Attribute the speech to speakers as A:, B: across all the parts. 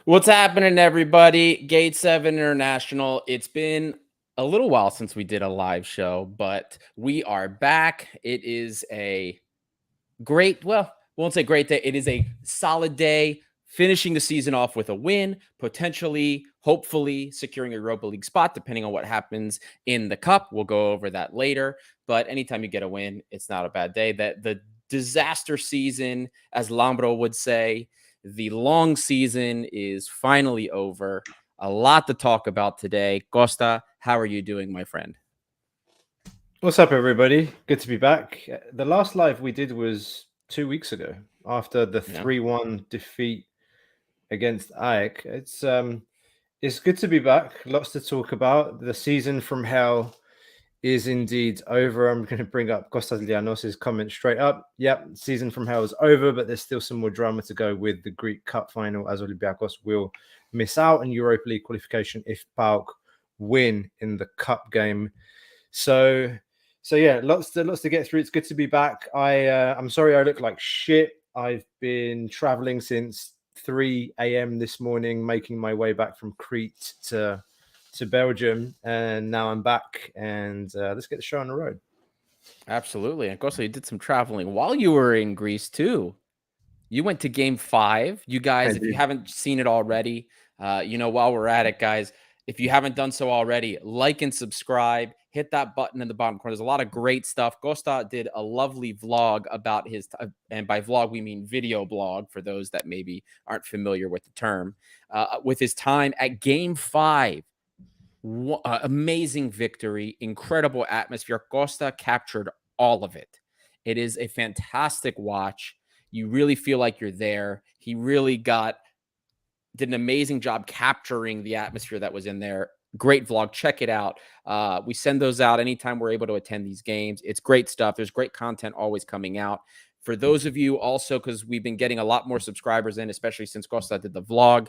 A: What's happening, everybody? Gate 7 International. It's been a little while since we did a live show, but we are back. It is a great, well, we won't say great day. It is a solid day, finishing the season off with a win, potentially, hopefully securing a Europa League spot, depending on what happens in the cup. We'll go over that later. But anytime you get a win, it's not a bad day. That the disaster season, as Lambro would say, the long season is finally over. A lot to talk about today. Costa, how are you doing, my friend?
B: What's up, everybody? Good to be back. The last live we did was 2 weeks ago after the
A: Yeah.
B: 3-1 defeat against AEK. It's good to be back. Lots to talk about. The season from hell is indeed over. I'm going to bring up Kostas Lianos' comment straight up. Yep, season from hell is over, but there's still some more drama to go with the Greek Cup final, as Olympiakos will miss out on Europa League qualification if PAOK win in the cup game. So yeah, lots to get through. It's good to be back. I'm sorry I look like shit. I've been traveling since 3 a.m. this morning, making my way back from Crete to Belgium, and now I'm back. And let's get the show on the road.
A: Absolutely. And Costa, you did some traveling while you were in Greece too. You went to game 5. You guys, if you haven't seen it already, while we're at it, guys, if you haven't done so already, like and subscribe, hit that button in the bottom corner. There's a lot of great stuff. Costa did a lovely vlog about his, and by vlog, we mean video blog for those that maybe aren't familiar with the term, with his time at game 5. Amazing victory, incredible atmosphere. Costa captured all of it. It is a fantastic watch. You really feel like you're there. He really did an amazing job capturing the atmosphere that was in there. Great vlog. Check it out. We send those out anytime we're able to attend these games. It's great stuff. There's great content always coming out. For those of you also, because we've been getting a lot more subscribers in, especially since Costa did the vlog,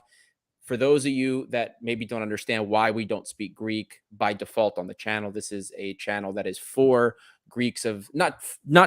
A: for those of you that maybe don't understand why we don't speak Greek by default on the channel, this is a channel that is for Greeks of not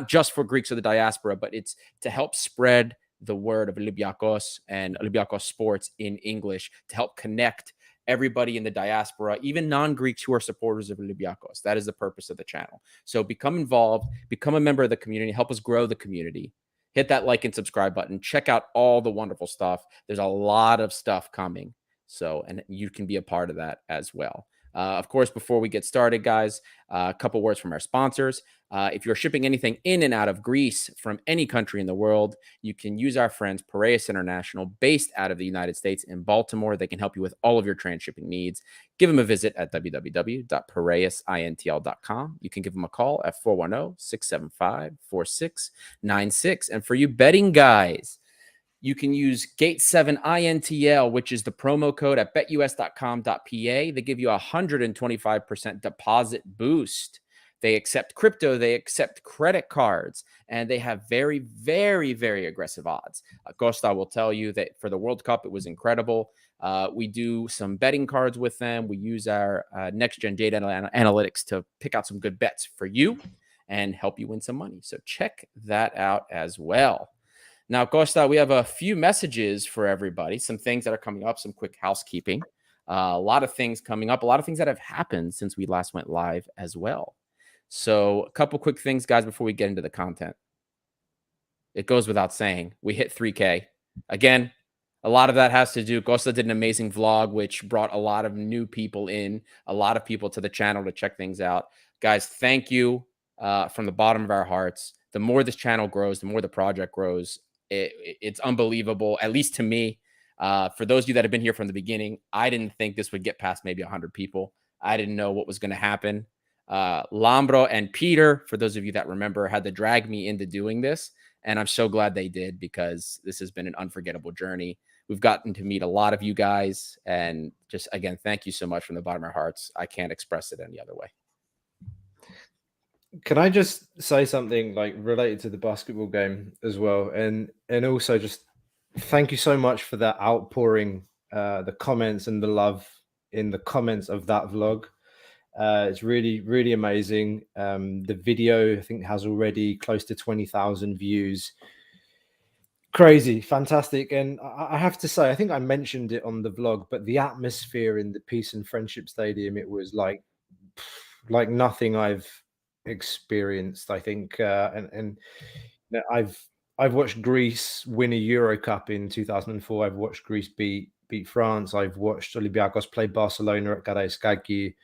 A: just for Greeks of the diaspora, but it's to help spread the word of Olympiakos and Olympiakos sports in English, to help connect everybody in the diaspora, even non-Greeks who are supporters of Olympiakos. That is the purpose of the channel. So become involved, become a member of the community, help us grow the community. Hit that like and subscribe button. Check out all the wonderful stuff. There's a lot of stuff coming. So, and you can be a part of that as well. Of course, before we get started, guys, a couple words from our sponsors. If you're shipping anything in and out of Greece from any country in the world, you can use our friends Piraeus International, based out of the United States in Baltimore. They can help you with all of your transshipping needs. Give them a visit at www.piraeusintl.com. You can give them a call at 410-675-4696. And for you betting guys, you can use Gate 7 INTL, which is the promo code at betus.com.pa. They give you a 125% deposit boost. They accept crypto, they accept credit cards, and they have very, very, very aggressive odds. Costa will tell you that for the World Cup, it was incredible. We do some betting cards with them. We use our next-gen data analytics to pick out some good bets for you and help you win some money. So check that out as well. Now, Costa, we have a few messages for everybody, some things that are coming up, some quick housekeeping, a lot of things coming up, a lot of things that have happened since we last went live as well. So a couple quick things, guys, before we get into the content. It goes without saying, we hit 3K. Again, a lot of that has to do, Costa did an amazing vlog, which brought a lot of new people in, a lot of people to the channel to check things out. Guys, thank you from the bottom of our hearts. The more this channel grows, the more the project grows. It's unbelievable, at least to me. For those of you that have been here from the beginning, I didn't think this would get past maybe 100 people. I didn't know what was going to happen. Lambro and Peter, for those of you that remember, had to drag me into doing this. And I'm so glad they did, because this has been an unforgettable journey. We've gotten to meet a lot of you guys. And just, again, thank you so much from the bottom of our hearts. I can't express it any other way.
B: Can I just say something like related to the basketball game as well, and also just thank you so much for that outpouring, the comments and the love in the comments of that vlog. It's really, really amazing. The video, I think, has already close to 20,000 views. Crazy, fantastic. And I have to say, I think I mentioned it on the vlog, but the atmosphere in the Peace and Friendship Stadium, it was like nothing I've experienced. I think, and you know, I've watched Greece win a Euro Cup in 2004. I've watched Greece beat France. I've watched Olympiacos play Barcelona at Karaiskaki.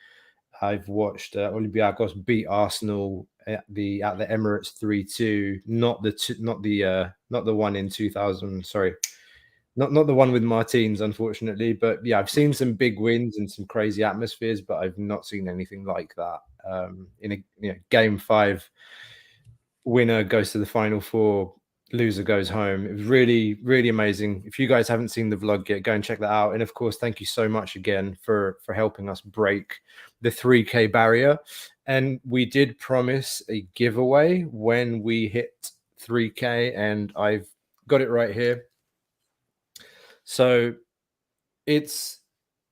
B: I've watched Olympiakos beat Arsenal at the Emirates 3-2. Not the one in 2000. Sorry, not the one with Martins, unfortunately. But yeah, I've seen some big wins and some crazy atmospheres, but I've not seen anything like that. In a game 5, winner goes to the final 4, loser goes home. It was really, really amazing. If you guys haven't seen the vlog yet, go and check that out. And of course, thank you so much again for helping us break the 3K barrier. And we did promise a giveaway when we hit 3K, and I've got it right here. So it's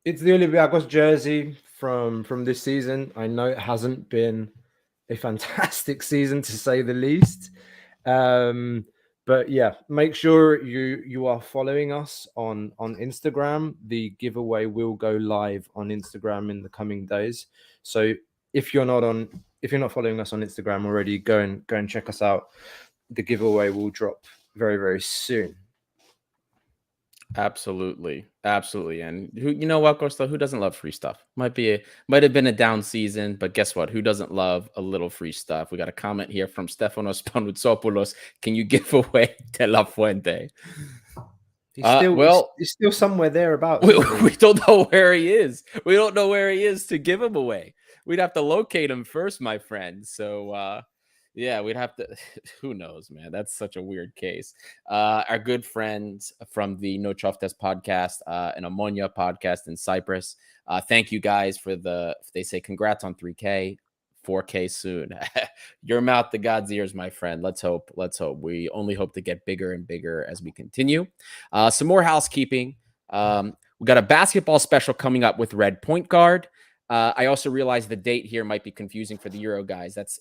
B: the Olympiakos jersey from this season. I know it hasn't been a fantastic season, to say the least. But yeah, make sure you are following us on Instagram. The giveaway will go live on Instagram in the coming days. So if you're not following us on Instagram already, go and check us out. The giveaway will drop very, very soon.
A: Absolutely. And you know what, Costa, who doesn't love free stuff? Might have been a down season, but guess what? Who doesn't love a little free stuff? We got a comment here from Stefanos Panutsopoulos. Can you give away De La Fuente?
B: He's still somewhere thereabouts.
A: We don't know where he is. We don't know where he is to give him away. We'd have to locate him first, my friend. So yeah, we'd have to. Who knows, man? That's such a weird case. Our good friends from the No Choftes podcast and Ammonia podcast in Cyprus. Thank you guys for they say congrats on 3K, 4K soon. Your mouth to God's ears, my friend. Let's hope. We only hope to get bigger and bigger as we continue. Some more housekeeping. We got a basketball special coming up with Red Point Guard. I also realize the date here might be confusing for the Euro guys. That's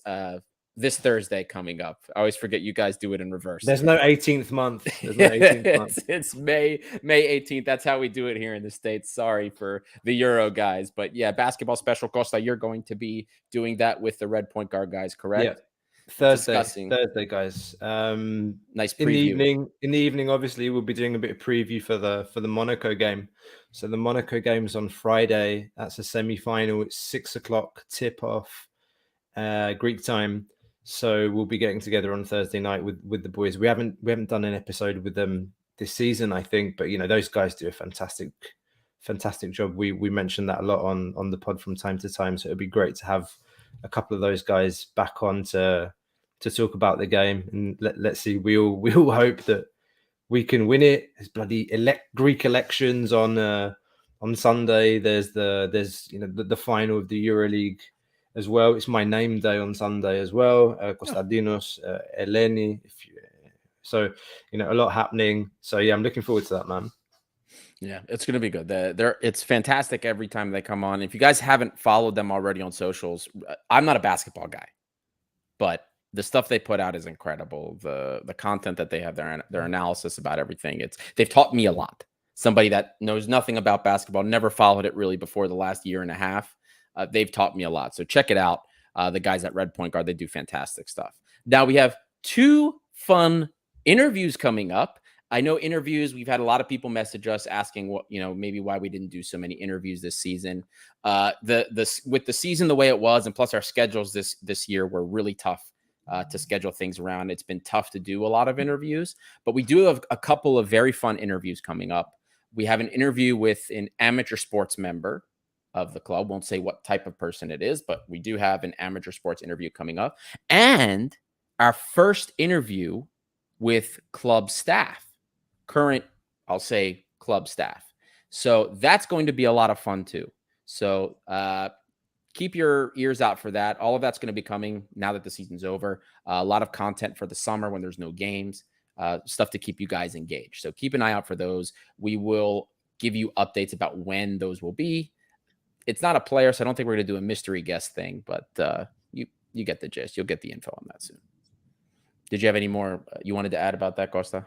A: this Thursday coming up. I always forget you guys do it in reverse.
B: There's no 18th month. There's no 18th month.
A: It's May 18th. That's how we do it here in the States. Sorry for the Euro guys. But yeah, basketball special. Costa, you're going to be doing that with the Red Point Guard guys, correct?
B: Yeah. Thursday, guys.
A: Nice preview.
B: In the evening, obviously, we'll be doing a bit of preview for the Monaco game. So the Monaco game's on Friday. That's a semi-final. It's 6 o'clock tip-off Greek time. So we'll be getting together on Thursday night with the boys. We haven't done an episode with them this season, I think, but those guys do a fantastic job. We mentioned that a lot on the pod from time to time. So it'd be great to have a couple of those guys back on to talk about the game, and let's see. We all hope that we can win it. There's bloody Greek elections on Sunday. There's the final of the EuroLeague as well. It's my name day on Sunday as well. Konstantinos, Eleni. So a lot happening. So yeah, I'm looking forward to that, man.
A: Yeah, it's going to be good. It's fantastic every time they come on. If you guys haven't followed them already on socials, I'm not a basketball guy, but the stuff they put out is incredible. The content that they have, their analysis about everything. They've taught me a lot. Somebody that knows nothing about basketball, never followed it really before the last year and a half. They've taught me a lot. So check it out. The guys at Red Point Guard, they do fantastic stuff. Now we have 2 fun interviews coming up. I know interviews, we've had a lot of people message us asking what, maybe why we didn't do so many interviews this season. With the season the way it was, and plus our schedules this year were really tough to schedule things around. It's been tough to do a lot of interviews, but we do have a couple of very fun interviews coming up. We have an interview with an amateur sports member of the club. Won't say what type of person it is, but we do have an amateur sports interview coming up. And our first interview with club staff, current, I'll say club staff. So that's going to be a lot of fun too. So keep your ears out for that. All of that's going to be coming now that the season's over. A lot of content for the summer when there's no games, stuff to keep you guys engaged. So keep an eye out for those. We will give you updates about when those will be. It's not a player, so I don't think we're going to do a mystery guest thing, but you get the gist. You'll get the info on that soon. Did you have any more you wanted to add about that, Costa?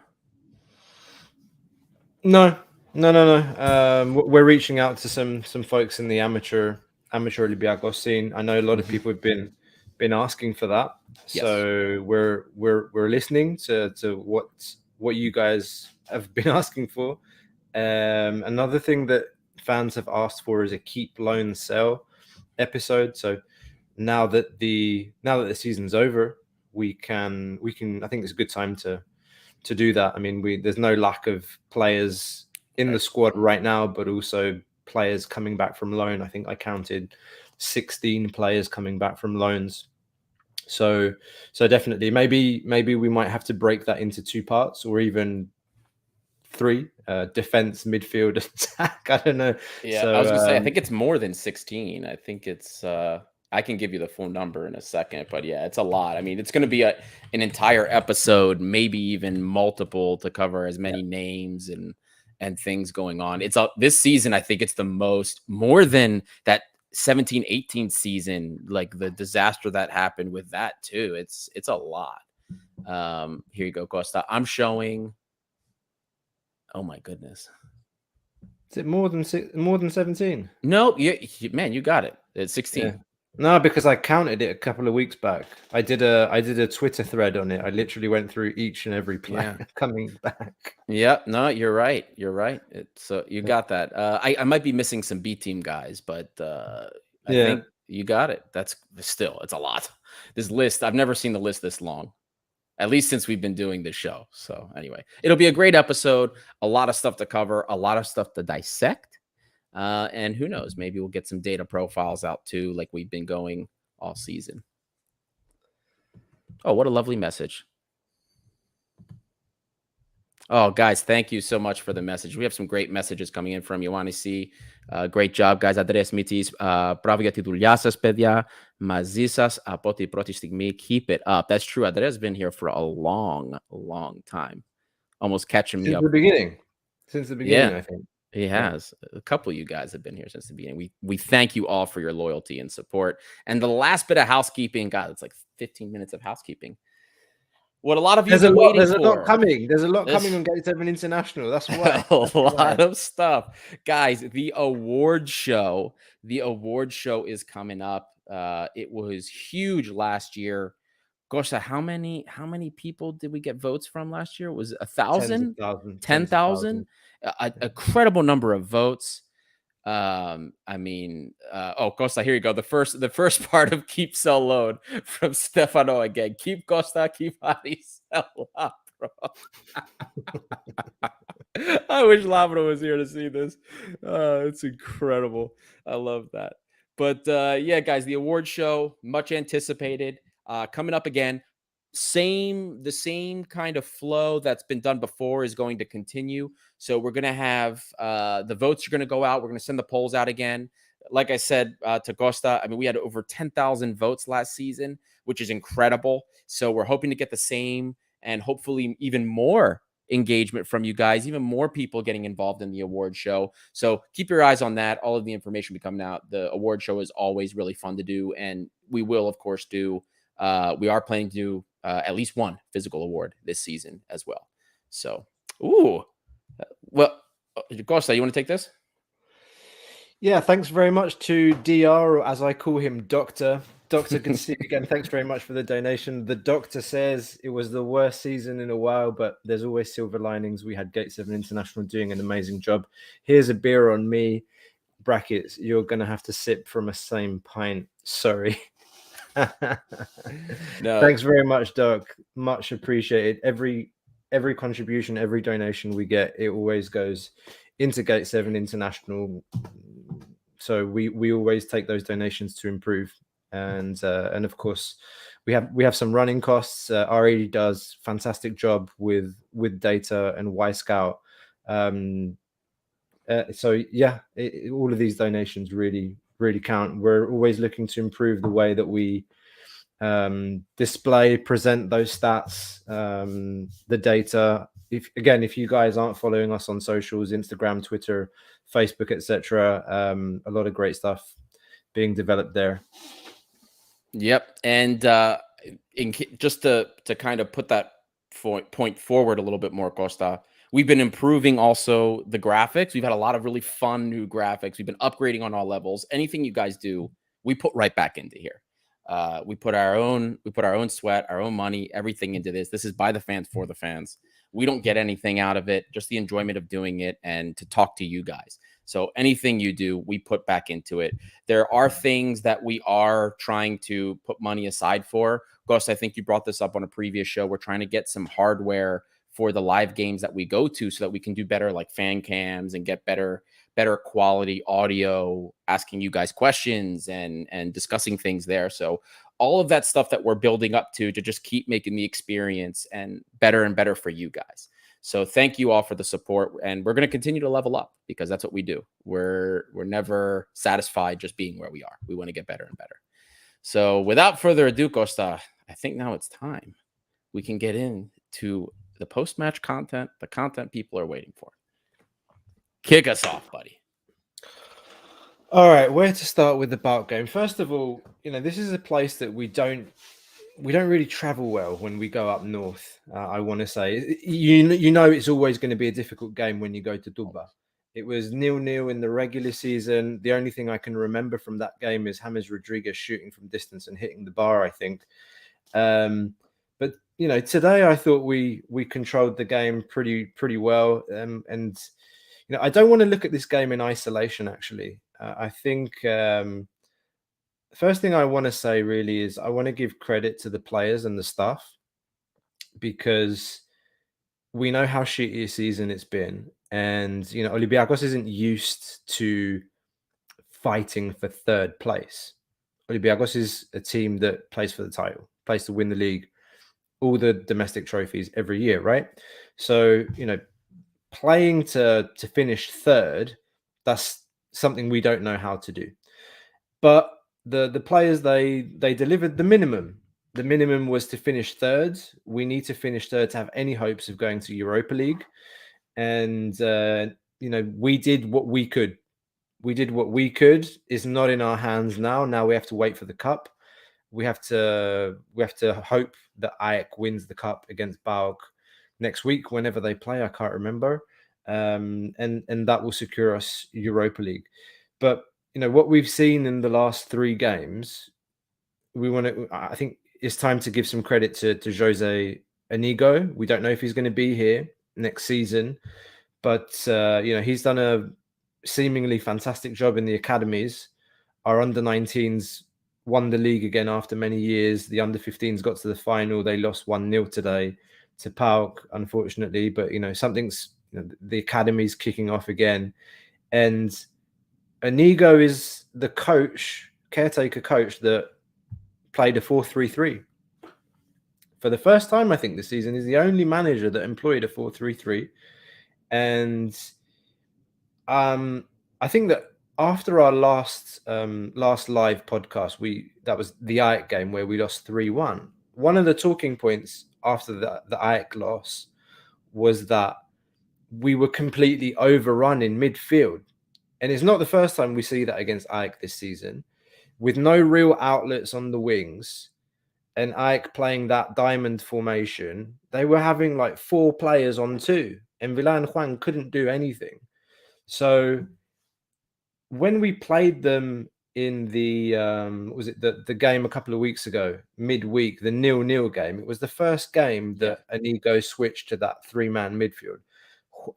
B: No. We're reaching out to some folks in the amateur Olympiakos scene. I know a lot of people have been asking for that, so we're listening to what you guys have been asking for. Another thing that fans have asked for is a keep, loan, sell episode. So now that the season's over, we can. I think it's a good time to do that. I mean, there's no lack of players in the squad right now, but also players coming back from loan. I think I counted 16 players coming back from loans. So definitely, maybe we might have to break that into 2 parts, or even 3: defense, midfield, attack. I don't know.
A: Yeah,
B: So
A: I was gonna say, I think it's more than 16. I think it's I can give you the full number in a second, but yeah, it's a lot. I mean, it's gonna be an entire episode, maybe even multiple, to cover as many names and things going on. It's this season, I think it's the more than that 17-18 season, like the disaster that happened with that too. It's a lot. Here you go, Costa. I'm showing. Oh my goodness.
B: Is it more than 17?
A: No, man, you got it. It's 16.
B: Yeah. No, because I counted it a couple of weeks back. I did a Twitter thread on it. I literally went through each and every player coming back.
A: Yeah, no, you're right. You're right. It's you got that. I might be missing some B team guys, but I think you got it. That's still, it's a lot. This list, I've never seen the list this long, at least since we've been doing this show. So anyway, it'll be a great episode. A lot of stuff to cover, a lot of stuff to dissect. And who knows, maybe we'll get some data profiles out too, like we've been going all season. Oh, what a lovely message. Oh, guys, thank you so much for the message. We have some great messages coming in from Ioannis. Great job, guys. Andreas Mitis, bravo για τη δουλειά σας, παιδιά. Μαζί σας από την πρώτη στιγμή. Keep it up. That's true. Andreas has been here for a long, long time. Almost catching me up.
B: Since the beginning, I think.
A: He has. A couple of you guys have been here since the beginning. We thank you all for your loyalty and support. And the last bit of housekeeping, God, it's like 15 minutes of housekeeping. What a lot of you are waiting for.
B: There's a lot coming. There's a lot coming on Gate 7 International. That's why.
A: A lot of stuff. Guys, the award show is coming up. It was huge last year. Gosh, how many people did we get votes from last year? Was 1,000? 10,000? A incredible number of votes. I mean, Costa, here you go. The first part of keep, sell, load from Stefano again. Keep Costa, keep Hari, sell up, bro. I wish Lavro was here to see this. It's incredible. I love that. But yeah, guys, the award show, much anticipated, coming up again. The same kind of flow that's been done before is going to continue. So we're going to have the votes are going to go out. We're going to send the polls out again. Like I said to Costa, I mean, we had over 10,000 votes last season, which is incredible. So we're hoping to get the same and hopefully even more engagement from you guys, even more people getting involved in the award show. So keep your eyes on that. All of the information will be coming out. The award show is always really fun to do. And we will, of course, we are planning to do at least one physical award this season as well. So, well, Costa, you want to take this?
B: Yeah, thanks very much to DR, or as I call him, Dr. Conceit. Again, thanks very much for the donation. The doctor says it was the worst season in a while, but there's always silver linings. We had Gate 7 International doing an amazing job. Here's a beer on me. Brackets, you're going to have to sip from a same pint. Sorry. No. Thanks very much, Doc. Much appreciated. Every contribution, every donation we get, it always goes into Gate 7 International. So we always take those donations to improve. And of course, we have some running costs. RAD does fantastic job with data and Y Scout. So yeah, all of these donations really count. We're always looking to improve the way that we display, present those stats, the data. If you guys aren't following us on socials, Instagram, Twitter, Facebook, etc., a lot of great stuff being developed there.
A: Yep. And just to kind of put that point forward a little bit more, Costa, We've been improving also the graphics. We've had a lot of really fun new graphics. We've been upgrading on all levels. Anything you guys do, we put right back into here. We put our own sweat, our own money, everything into this. This is by the fans for the fans. We don't get anything out of it, just the enjoyment of doing it and to talk to you guys. So anything you do, we put back into it. There are things that we are trying to put money aside for. Ghost, I think you brought this up on a previous show. We're trying to get some hardware for the live games that we go to so that we can do better, like fan cams, and get better quality audio, asking you guys questions and discussing things there. So all of that stuff that we're building up to just keep making the experience and better for you guys. So thank you all for the support, and we're going to continue to level up because that's what we do. We're never satisfied just being where we are. We want to get better and better. So without further ado, Costa, I think now it's time we can get into the post-match content, the content people are waiting for. Kick us off, buddy.
B: All right, where to start with the PAOK game? First of all, this is a place that we don't really travel well when we go up north. I want to say, it's always going to be a difficult game when you go to Duba. It was 0-0 in the regular season. The only thing I can remember from that game is James Rodriguez shooting from distance and hitting the bar, I think. But today I thought we controlled the game pretty well. And I don't want to look at this game in isolation. Actually, I think the first thing I want to say really is I want to give credit to the players and the staff, because we know how shitty a season it's been, and Olympiakos isn't used to fighting for third place. Olympiakos is a team that plays for the title, plays to win the league, all the domestic trophies every year, right? So, playing to finish third, that's something we don't know how to do. But the players, they delivered the minimum. The minimum was to finish third. We need to finish third to have any hopes of going to Europa League. And, we did what we could. We did what we could. It's not in our hands now. Now we have to wait for the cup. We have to hope that AEK wins the cup against PAOK next week, whenever they play. I can't remember. And that will secure us Europa League. But, what we've seen in the last 3 games, I think it's time to give some credit to Jose Inigo. We don't know if he's going to be here next season, but, he's done a seemingly fantastic job in the academies. Our under-19s won the league again after many years. The under-15s got to the final. They lost 1-0 today to PAOK, unfortunately. But, something's, the academy's kicking off again. And Inigo is the caretaker coach that played a 4-3-3. For the first time, I think, this season, he's the only manager that employed a 4-3-3. And I think that after our last live podcast, that was the AEK game where we lost 3-1. One of the talking points after the AEK loss was that we were completely overrun in midfield. And it's not the first time we see that against AEK this season. With no real outlets on the wings and AEK playing that diamond formation, they were having like 4 players on 2. And Villa and Juan couldn't do anything. So when we played them in the the game a couple of weeks ago, midweek, the 0-0 game, it was the first game that Inigo switched to that 3-man midfield.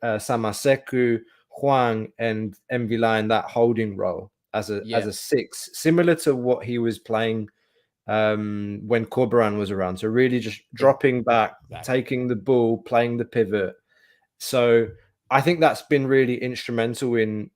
B: Samaseku, Juan, and Villa in that holding role as a 6, similar to what he was playing when Corberan was around. So really just dropping back, taking the ball, playing the pivot. So I think that's been really instrumental in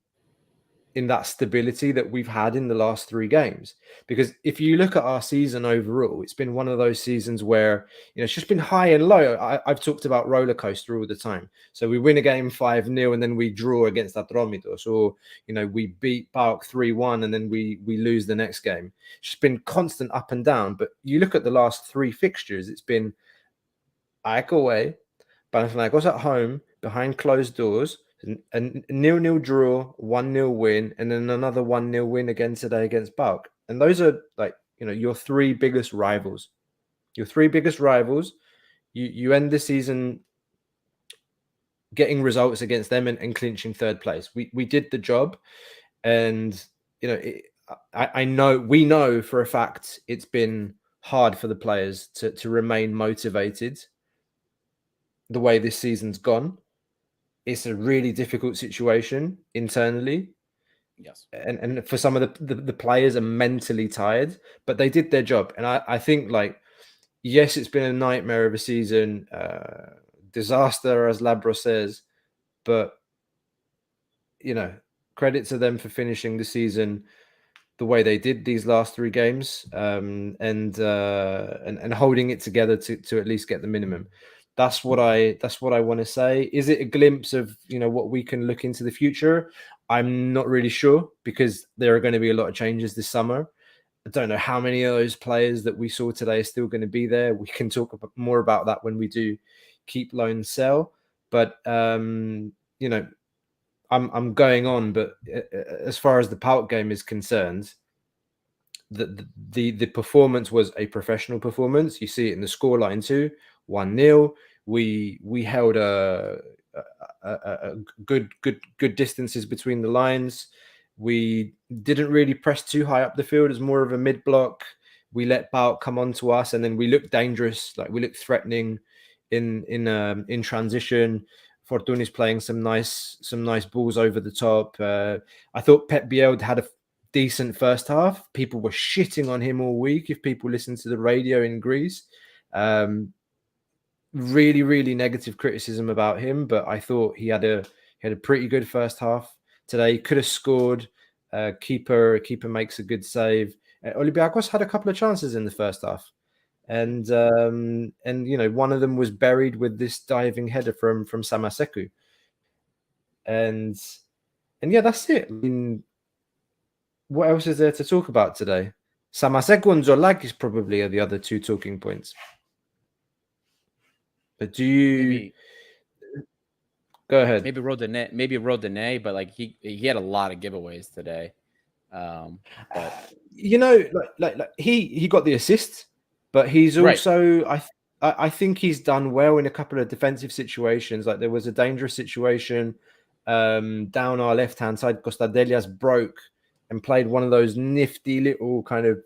B: that stability that we've had in the last 3 games. Because if you look at our season overall, it's been one of those seasons where, it's just been high and low. I've talked about roller coaster all the time. So we win a game 5-0 and then we draw against Atromitos, or, we beat PAOK 3-1 and then we lose the next game. It's just been constant up and down. But you look at the last 3 fixtures, it's been AEK away, Panathinaikos at home, behind closed doors, a 0-0 draw, 1-0 win, and then another 1-0 win again today against PAOK. And those are your 3 biggest rivals. Your 3 biggest rivals. You end the season getting results against them and clinching third place. We did the job, and you know, we know for a fact it's been hard for the players to remain motivated the way this season's gone. It's a really difficult situation internally.
A: Yes.
B: And for some of the players are mentally tired, but they did their job. And I think, like, yes, it's been a nightmare of a season, disaster, as Labro says, but, you know, credit to them for finishing the season the way they did these last 3 games, and holding it together to at least get the minimum. That's what I want to say. Is it a glimpse of, you know, what we can look into the future? I'm not really sure, because there are going to be a lot of changes this summer. I don't know how many of those players that we saw today are still going to be there. We can talk more about that when we do keep, loan, sell. But you know, I'm going on. But as far as the PAOK game is concerned, the performance was a professional performance. You see it in the scoreline too, 1-0. We held a good distances between the lines. We didn't really press too high up the field as more of a mid block. We let PAOK come on to us, and then we looked dangerous, like we looked threatening in transition. Fortuni's playing some nice balls over the top. I thought Pep Biel had a decent first half. People were shitting on him all week, if people listen to the radio in Greece. Really negative criticism about him, but I thought he had a pretty good first half today. He could have scored. Keeper makes a good save. Olympiakos had a couple of chances in the first half, and you know, one of them was buried with this diving header from Samaseku. And yeah, that's it. I mean, what else is there to talk about today? Samaseku and Zolak is probably the other 2 talking points. But do you go ahead?
A: Maybe Rodinei, but like he had a lot of giveaways today. But
B: you know, like he got the assist, but he's also I think he's done well in a couple of defensive situations. Like there was a dangerous situation down our left hand side. Kostadelias broke and played one of those nifty little kind of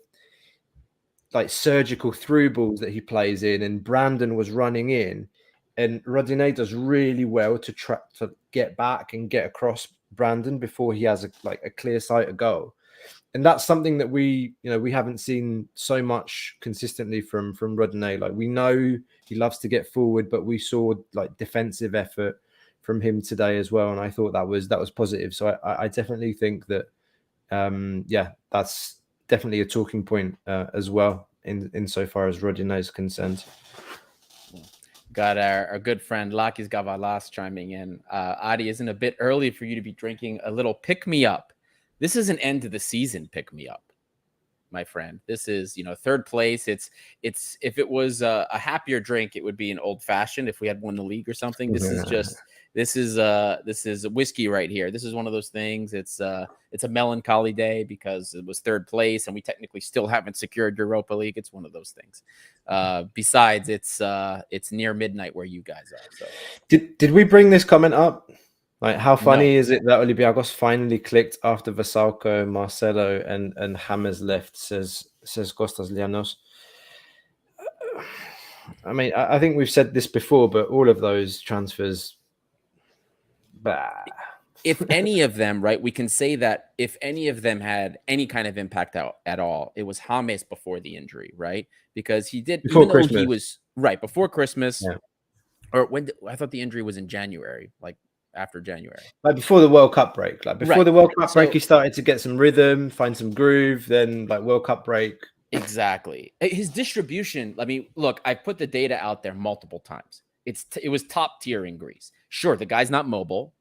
B: like surgical through balls that he plays in, and Brandon was running in, and Rodinei does really well to get back and get across Brandon before he has a clear sight of goal. And that's something that we haven't seen so much consistently from Rodinei. Like, we know he loves to get forward, but we saw like defensive effort from him today as well, and I thought that was positive. So I definitely think that that's definitely a talking point as well in so far as Rodinei is concerned.
A: Got our good friend Lakis Gavalas chiming in. Adi, isn't it a bit early for you to be drinking a little pick-me-up? This is an end to the season pick-me-up, my friend. This is, third place. It's if it was a happier drink, it would be an old-fashioned if we had won the league or something. This is whiskey right here. This is one of those things. It's a melancholy day because it was third place and we technically still haven't secured Europa League. It's one of those things. Besides, it's near midnight where you guys are. So
B: did we bring this comment up? Like, how funny is it that Olympiakos finally clicked after Vasalko, Marcelo, and James left? Says Kostas Lianos. I mean, I think we've said this before, but all of those transfers. Bah.
A: If any of them, right, we can say that if any of them had any kind of impact at all, it was James before the injury, right? Because he did,
B: before
A: even
B: Christmas.
A: though he was right before Christmas,
B: yeah.
A: Or when I thought the injury was in January, like after January,
B: like before the World Cup break. Like before the World Cup break, he started to get some rhythm, find some groove. Then like World Cup break.
A: Exactly. His distribution. I mean, look, I put the data out there multiple times. It was top tier in Greece. Sure, the guy's not mobile.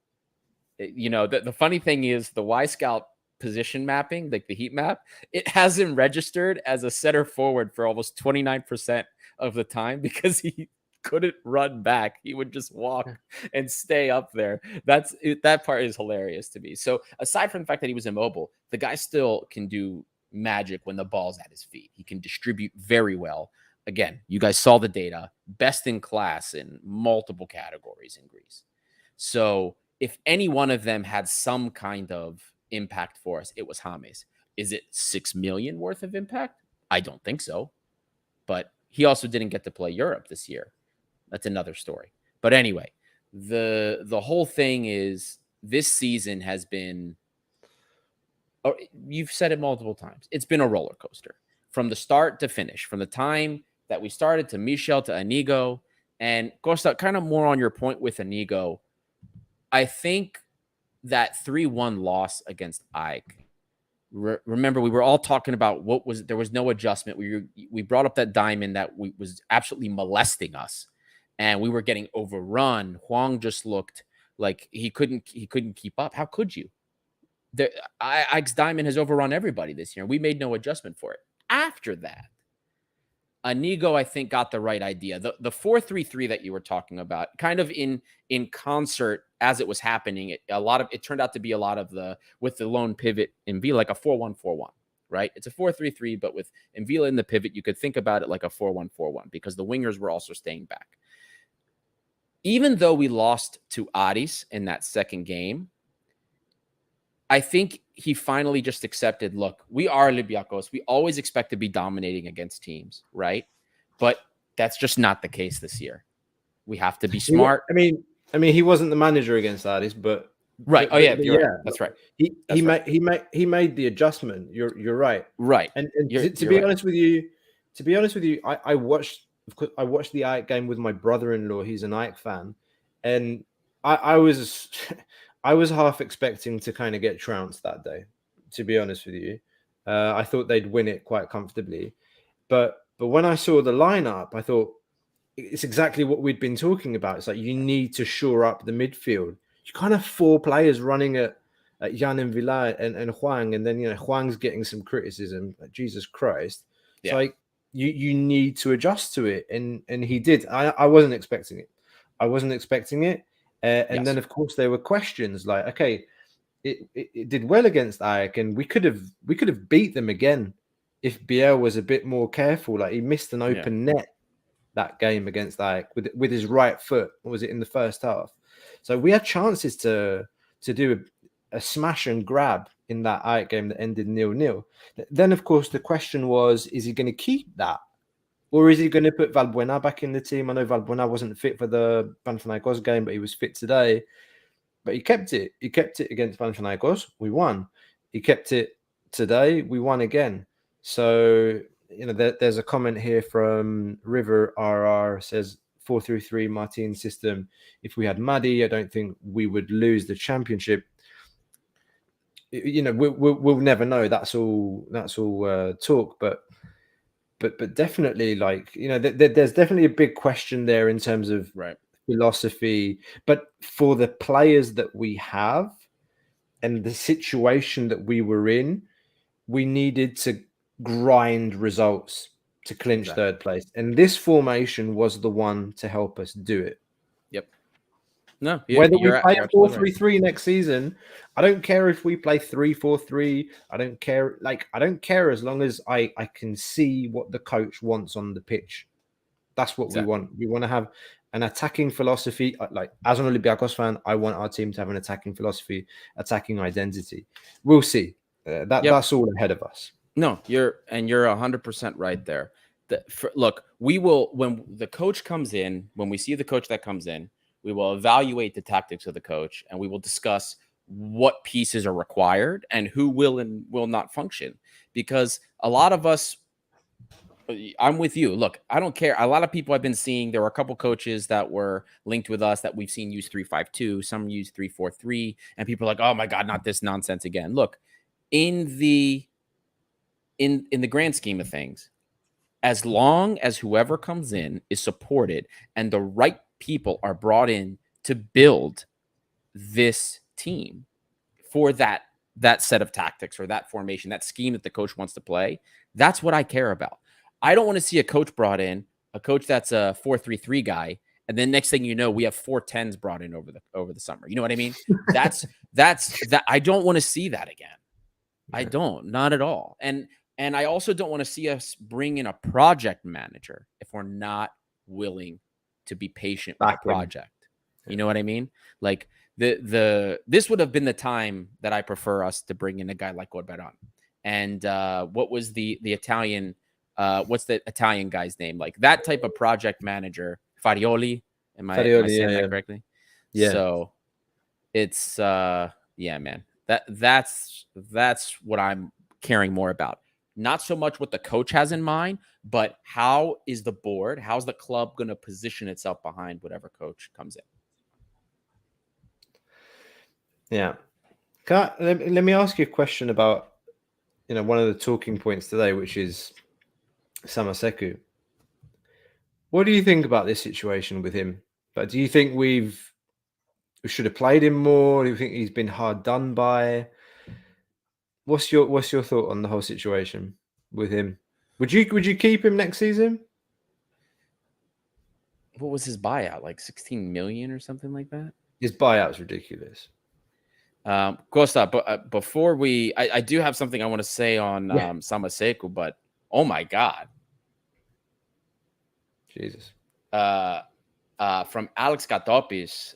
A: The funny thing is the Y-Scout position mapping, like the heat map, it has him registered as a center forward for almost 29% of the time because he couldn't run back. He would just walk and stay up there. That part is hilarious to me. So aside from the fact that he was immobile, the guy still can do magic when the ball's at his feet. He can distribute very well. Again, you guys saw the data, best in class in multiple categories in Greece. So if any one of them had some kind of impact for us, it was James. Is it 6 million worth of impact? I don't think so. But he also didn't get to play Europe this year. That's another story. But anyway, the whole thing is this season has been, you've said it multiple times, it's been a roller coaster from the start to finish, from the time that we started to Michel to Inigo. And Costa, kind of more on your point with Inigo, I think that 3-1 loss against Ike, remember, we were all talking about there was no adjustment. We brought up that diamond that was absolutely molesting us, and we were getting overrun. Huang just looked like he couldn't keep up. How could you? Ike's diamond has overrun everybody this year. We made no adjustment for it. After that, Inigo, I think, got the right idea. The 4-3-3 that you were talking about, kind of in concert as it was happening, it turned out to be a lot of with the lone pivot in Villa, like a 4-1-4-1, right? It's a 4-3-3, but with Villa in the pivot, you could think about it like a 4-1-4-1 because the wingers were also staying back. Even though we lost to Aris in that second game, I think he finally just accepted, look, we are Olympiakos. We always expect to be dominating against teams, right? But that's just not the case this year. We have to be smart.
B: I mean, he wasn't the manager against Aris, but
A: right.
B: Right.
A: That's right.
B: He made the adjustment. You're right.
A: Right.
B: And to be honest with you, I watched the AEK game with my brother-in-law. He's an AEK fan, and I was I was half expecting to kind of get trounced that day, to be honest with you. I thought they'd win it quite comfortably. But when I saw the lineup, I thought it's exactly what we'd been talking about. It's like you need to shore up the midfield. You kind of 4 players running at Jan and Villa and Huang, and then Huang's getting some criticism. Like, Jesus Christ. It's like you need to adjust to it. And he did. I wasn't expecting it. And then, of course, there were questions like, okay, it did well against AEK, and we could have beat them again if Biel was a bit more careful. Like, he missed an open net that game against AEK with his right foot. Or was it in the first half? So we had chances to do a smash and grab in that AEK game that ended 0-0. Then, of course, the question was, is he going to keep that? Or is he going to put Valbuena back in the team? I know Valbuena wasn't fit for the Panathinaikos game, but he was fit today. But he kept it. He kept it against Panathinaikos. We won. He kept it today. We won again. So, there's a comment here from River RR, says 4-3-3 Martin system. If we had Madi, I don't think we would lose the championship. We'll never know. That's all talk, but definitely, there's definitely a big question there in terms of philosophy. But for the players that we have and the situation that we were in, we needed to grind results to clinch third place. And this formation was the one to help us do it.
A: Yep. No,
B: whether we play a 4-3-3 next season, I don't care if we play 3-4-3. I don't care. I don't care as long as I can see what the coach wants on the pitch. That's what we want. We want to have an attacking philosophy. Like, as an Olympiakos fan, I want our team to have an attacking philosophy, attacking identity. We'll see. That's all ahead of us.
A: No, you're 100% right there. Look, we will, when the coach comes in, when we see the coach that comes in, we will evaluate the tactics of the coach, and we will discuss what pieces are required and who will and will not function. Because a lot of us, I'm with you. Look, I don't care. A lot of people I've been seeing, there were a couple coaches that were linked with us that we've seen use 3-5-2, some use 3-4-3, and people are like, oh my God, not this nonsense again. Look, in the grand scheme of things, as long as whoever comes in is supported and the right people are brought in to build this team for that set of tactics or that formation, that scheme that the coach wants to play, that's what I care about. I don't want to see a coach brought in, a coach that's a 4-3-3 guy, and then next thing you know, we have 4-10s brought in over the summer. You know what I mean? That's that. I don't want to see that again. I don't, not at all. And I also don't want to see us bring in a project manager if we're not willing to be patient with the project. You know what I mean? Like this would have been the time that I prefer us to bring in a guy like Corberan. And what was the Italian? What's the Italian guy's name? Like that type of project manager, Farioli. Am I saying that correctly?
B: Yeah.
A: So it's yeah, man. That's what I'm caring more about. Not so much what the coach has in mind, but how's the club going to position itself behind whatever coach comes in?
B: Yeah. Let me ask you a question about, one of the talking points today, which is Samaseku. What do you think about this situation with him? But do you think we should have played him more? Do you think he's been hard done by? What's your thought on the whole situation with him? Would you keep him next season?
A: What was his buyout? Like 16 million or something like that?
B: His buyout's ridiculous.
A: Costa, but before I do have something I want to say on Samaseku, but oh my God.
B: Jesus.
A: From Alex Gatopis,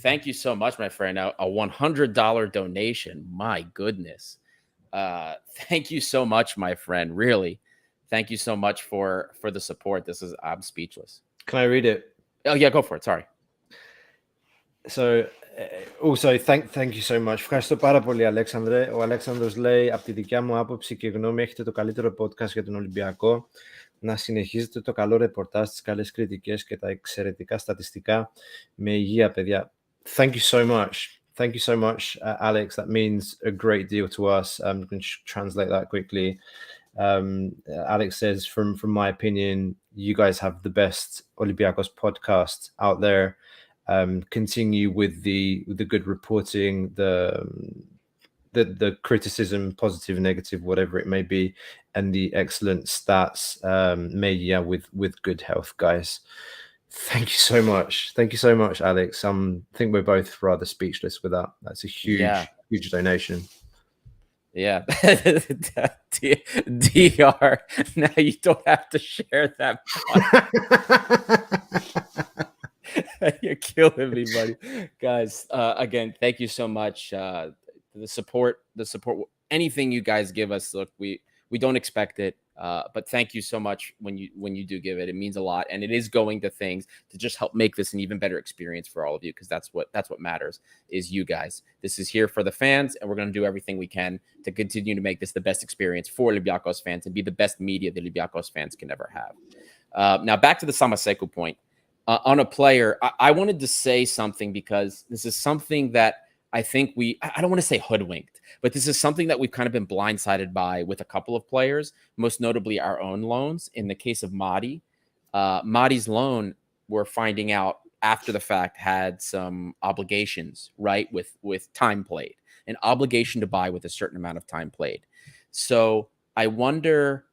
A: thank you so much, my friend. A $100 donation. My goodness. Thank you so much, my friend. Really. Thank you so much for the support. I'm speechless.
B: Can I read it?
A: Oh yeah, go for it. Sorry.
B: So, also, thank you so much. Ευχαριστώ πάρα πολύ, Αλέξανδρε. Ο Αλέξανδρος λέει, από τη δικιά μου άποψη και γνώμη, έχετε το καλύτερο podcast για τον Ολυμπιακό. Να συνεχίζετε το καλό ρεπορτάζ, τις καλές κριτικές και τα εξαιρετικά στατιστικά. Με υγεία, παιδιά. Thank you so much. Thank you so much, Alex. That means a great deal to us. I'm going to translate that quickly. Alex says, from my opinion, you guys have the best Olympiakos podcast out there. Continue with the good reporting, the criticism, positive, negative, whatever it may be, and the excellent stats. With good health, guys. Thank you so much. Thank you so much, Alex. I think we're both rather speechless with that. That's a huge donation.
A: Yeah. DR. Now you don't have to share that. You're killing me, buddy. Guys, again, thank you so much. The support, anything you guys give us. Look, we don't expect it. But thank you so much when you do give it. It means a lot, and it is going to things to just help make this an even better experience for all of you, because that's what matters, is you guys. This is here for the fans, and we're going to do everything we can to continue to make this the best experience for Olympiakos fans and be the best media that Olympiakos fans can ever have. Now back to the Samaseku point. On a player, I wanted to say something, because this is something that I think I don't want to say hoodwinked, but this is something that we've kind of been blindsided by with a couple of players, most notably our own loans. In the case of Madi, Madi's loan, we're finding out after the fact, had some obligations, right? With time played, an obligation to buy with a certain amount of time played. So I wonder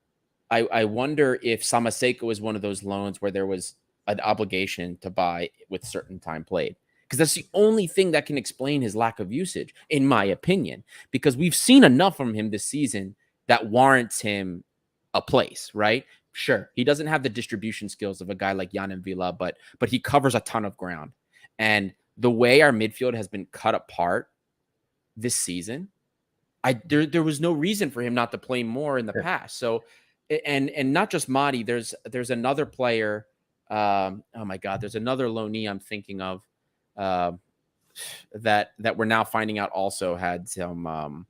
A: if Samaseku is one of those loans where there was an obligation to buy with certain time played, because that's the only thing that can explain his lack of usage, in my opinion, because we've seen enough from him this season that warrants him a place, right? Sure, he doesn't have the distribution skills of a guy like Jan Villa, but he covers a ton of ground. And the way our midfield has been cut apart this season, there was no reason for him not to play more in the past. So, and not just Madi, there's another player. Oh my God, there's another loanee I'm thinking of that we're now finding out also had some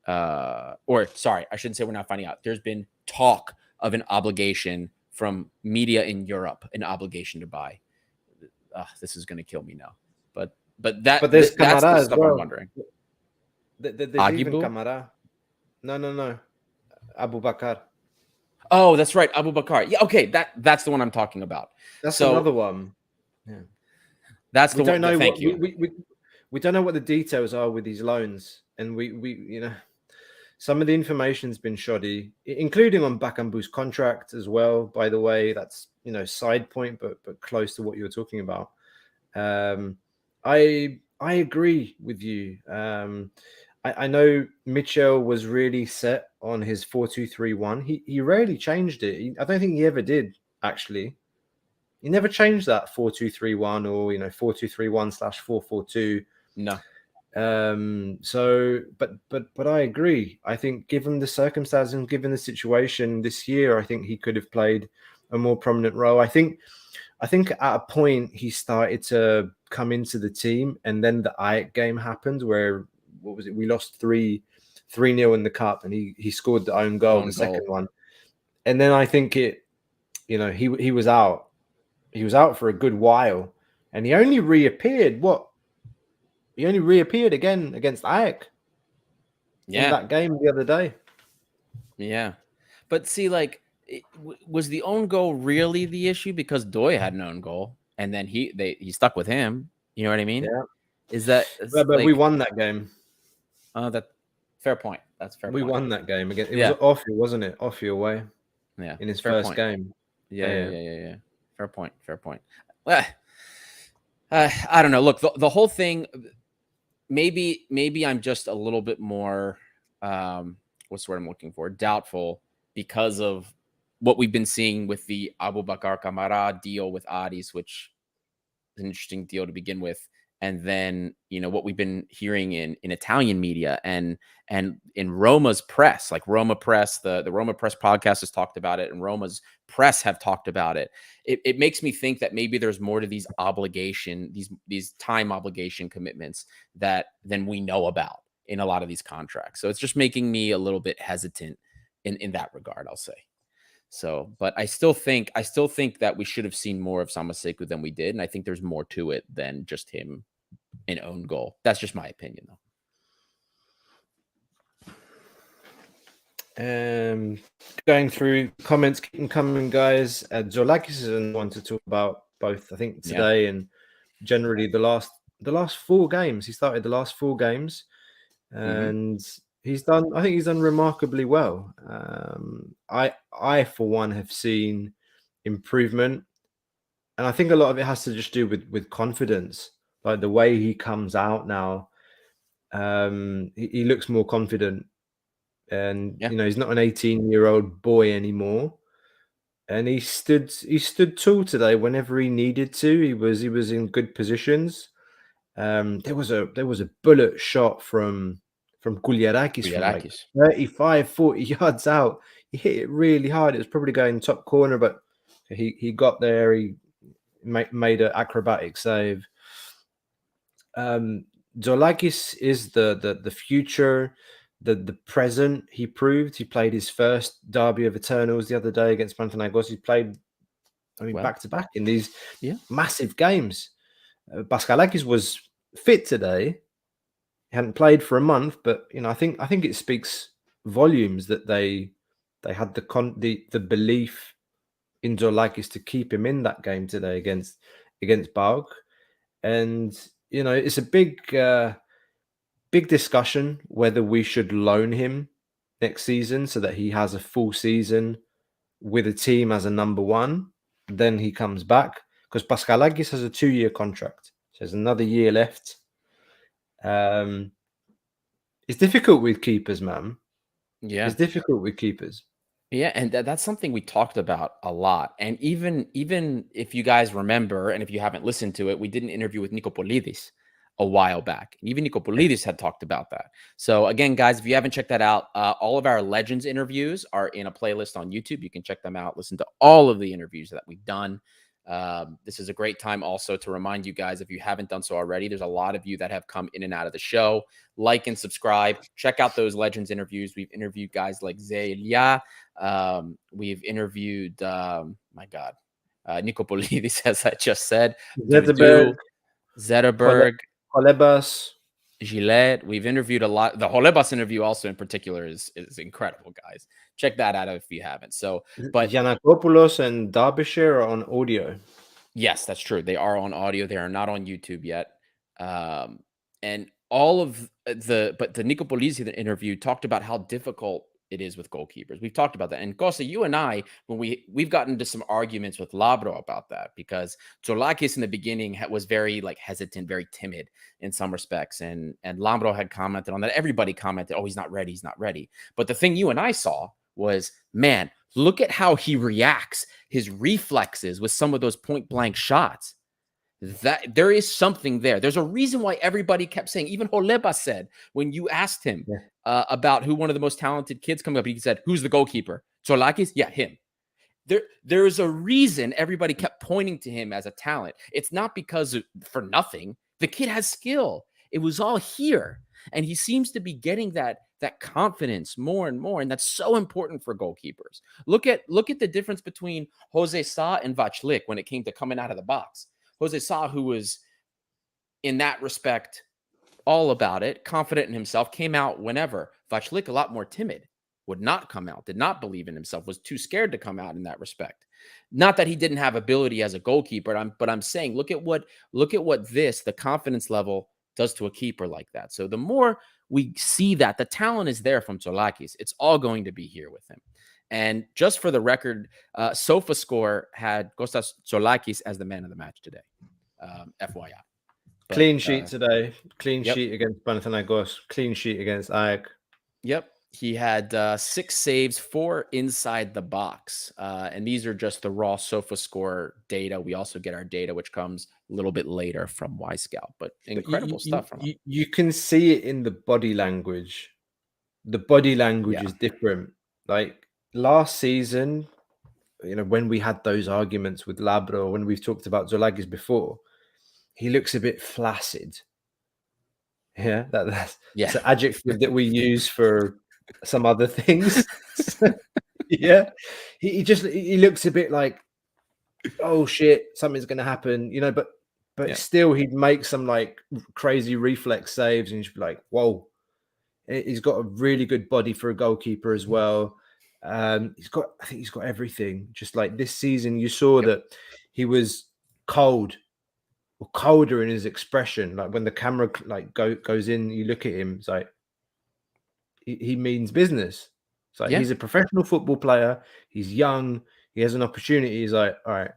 A: or sorry, I shouldn't say we're not finding out. There's been talk of an obligation from media in Europe, an obligation to buy. This is going to kill me now. But
B: there's
A: that's the
B: as
A: stuff
B: well.
A: I'm wondering.
B: There's even Kamara. No. Abu Bakar.
A: Oh, that's right. Abu Bakar. Yeah, okay. That's the one I'm talking about.
B: That's another one. Yeah.
A: That's the one. Thank you.
B: We don't know what the details are with these loans. And we some of the information's been shoddy, including on Bakambu's contract as well, by the way. That's, side point, but close to what you were talking about. I agree with you. I know Mitchell was really set on his 4-2-3-1. He rarely changed it. I don't think he ever did, actually. He never changed that 4-2-3-1 or 4-2-3-1/4-4-2.
A: No.
B: So, but I agree. I think given the circumstances and given the situation this year, I think he could have played a more prominent role. I think at a point he started to come into the team, and then the Ajax game happened where, what was it? We lost 3-0 in the cup, and he scored the own goal, second one. And then I think he was out. He was out for a good while, and he only reappeared. He only reappeared again against Ajax. In that game the other day.
A: Yeah. But see, like, was the own goal really the issue? Because Doy had an own goal, and then he stuck with him. You know what I mean?
B: Yeah.
A: But
B: like, we won that game.
A: That fair point. That's fair.
B: We won that game again. It was off, wasn't it? Off your way.
A: Yeah.
B: In his first game.
A: Yeah. Fair point. Well, I don't know. Look, the whole thing. Maybe I'm just a little bit more. What's the word I'm looking for? Doubtful because of what we've been seeing with the Aboubakar Kamara deal with Addis, which is an interesting deal to begin with. And then, what we've been hearing in Italian media and in Roma's press, like Roma Press, the Roma Press podcast has talked about it, and Roma's press have talked about it. It makes me think that maybe there's more to these these time obligation commitments than we know about in a lot of these contracts. So it's just making me a little bit hesitant in that regard, I'll say. So, but I still think that we should have seen more of Samaseku than we did. And I think there's more to it than just him in own goal. That's just my opinion,
B: though. Going through comments, keep them coming, guys. Zoulakis is one to talk about both, I think, today and generally the last 4 games. He started the last 4 games, and I think he's done remarkably well. I for one have seen improvement, and I think a lot of it has to just do with confidence, like the way he comes out now. He looks more confident, and he's not an 18-year-old boy anymore. And he stood tall today whenever he needed to. He was in good positions. There was a bullet shot from Gouliarakis from like 35, 40 yards out. He hit it really hard. It was probably going top corner, but he got there. He made an acrobatic save. Zoulakis is the future, the present. He proved. He played his first derby of Eternals the other day against Panathinaikos. He played, back to back in these massive games. Paskalakis was fit today. He hadn't played for a month, but I think it speaks volumes that they had the belief in Zoulakis to keep him in that game today against PAOK. And it's a big discussion whether we should loan him next season so that he has a full season with a team as a number 1. Then he comes back, because Paskalakis has a 2-year contract, so there's another year left. It's difficult with keepers, man.
A: Yeah,
B: it's difficult with keepers.
A: Yeah, and that's something we talked about a lot. And even if you guys remember, and if you haven't listened to it, we did an interview with Nikopolidis a while back. And even Nikopolidis had talked about that. So again, guys, if you haven't checked that out, all of our Legends interviews are in a playlist on YouTube. You can check them out, listen to all of the interviews that we've done. This is a great time also to remind you guys, if you haven't done so already, there's a lot of you that have come in and out of the show. Like and subscribe. Check out those Legends interviews. We've interviewed guys like Zelia. We've interviewed, Nikopolidis, as I just said. Zetterberg.
B: Holebas.
A: Gillette. We've interviewed a lot. The Holebas interview also in particular is incredible, guys. Check that out if you haven't. So, but
B: Giannakopoulos and Derbyshire are on audio.
A: Yes, that's true. They are on audio. They are not on YouTube yet. And all of the Nikopolidis interview talked about how difficult it is with goalkeepers. We've talked about that. And Costa, you and I, when we've gotten into some arguments with Labro about that, because Zoulakis in the beginning was very hesitant, very timid in some respects. And Labro had commented on that. Everybody commented, oh, he's not ready. He's not ready. But the thing you and I saw was, man, look at how he reacts, his reflexes with some of those point blank shots. That there is something there. There's a reason why everybody kept saying, even Holeba said, when you asked him about who one of the most talented kids coming up, he said, who's the goalkeeper? Tsourlakis? Yeah, him. There's a reason everybody kept pointing to him as a talent. It's not because for nothing. The kid has skill. It was all here. And he seems to be getting that confidence more and more. And that's so important for goalkeepers. Look at the difference between Jose Sa and Vachlik when it came to coming out of the box. Jose Sa, who was in that respect all about it, confident in himself, came out whenever. Vachlik, a lot more timid, would not come out, did not believe in himself, was too scared to come out in that respect. Not that he didn't have ability as a goalkeeper, but I'm saying, look at what the confidence level does to a keeper like that. So the more we see that the talent is there from Tsourlakis, it's all going to be here with him. And just for the record, SofaScore had Kostas Tsourlakis as the man of the match today. FYI. But,
B: clean sheet today. Clean sheet against Panathinaikos. Clean sheet against AEK.
A: Yep. He had 6 saves, 4 inside the box. And these are just the raw SofaScore data. We also get our data, which comes a little bit later from Wyscout. But incredible stuff from him.
B: You can see it in the body language. The body language is different. Like last season, when we had those arguments with Labro, when we've talked about Tsourlakis before, he looks a bit flaccid. Yeah, that's an adjective that we use for some other things. Yeah, he looks a bit like, oh shit, something's gonna happen, but still he'd make some like crazy reflex saves, and you'd be like, whoa. He's got a really good body for a goalkeeper as well. I think he's got everything. Just like this season, you saw that he was cold or colder in his expression. Like when the camera goes in, you look at him, it's like he means business. It's like he's a professional football player. He's young. He has an opportunity. He's like, all right,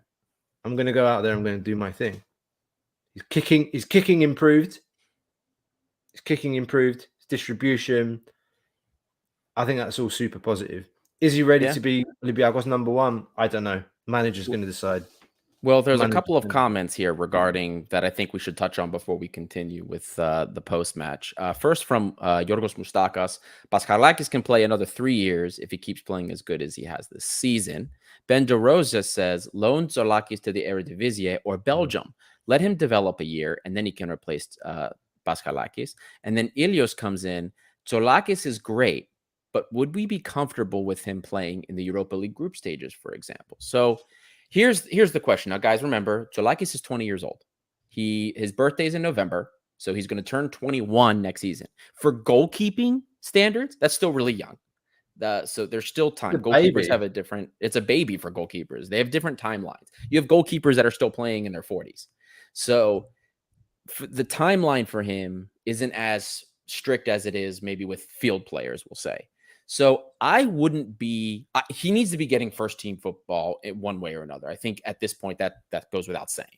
B: I'm going to go out there. I'm going to do my thing. His kicking improved. His kicking improved. His distribution. I think that's all super positive. Is he ready to be Olympiakos number 1? I don't know. Manager's going to decide.
A: Well, there's a couple of comments here regarding that I think we should touch on before we continue with the post-match. First from Yorgos Moustakas, Paschalakis can play another 3 years if he keeps playing as good as he has this season. Ben De Rosa says, loan Tsourlakis to the Eredivisie or Belgium. Let him develop a year, and then he can replace Paschalakis. And then Ilios comes in. Tsourlakis is great, but would we be comfortable with him playing in the Europa League group stages, for example? So here's the question. Now, guys, remember, Tsourlakis is 20 years old. His birthday's in November, so he's going to turn 21 next season. For goalkeeping standards, that's still really young. So there's still time. Goalkeepers have it's a baby for goalkeepers. They have different timelines. You have goalkeepers that are still playing in their 40s. So the timeline for him isn't as strict as it is maybe with field players, we'll say. So I wouldn't be, he needs to be getting first team football in one way or another. I think at this point that goes without saying.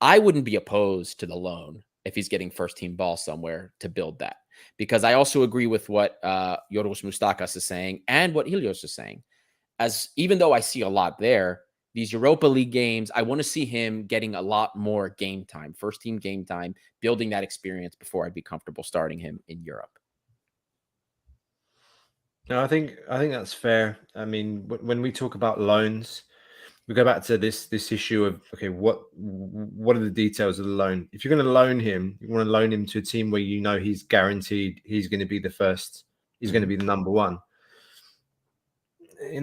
A: I wouldn't be opposed to the loan if he's getting first team ball somewhere to build that, because I also agree with what Yorgos Moustakas is saying and what Ilios is saying. As even though I see a lot there, these Europa League games, I want to see him getting a lot more game time, first team game time, building that experience before I'd be comfortable starting him in Europe.
B: No, I think that's fair. I mean, when we talk about loans, we go back to this issue of, okay, what are the details of the loan? If you're going to loan him, you want to loan him to a team where he's guaranteed he's going to be the first, he's going to be the number 1.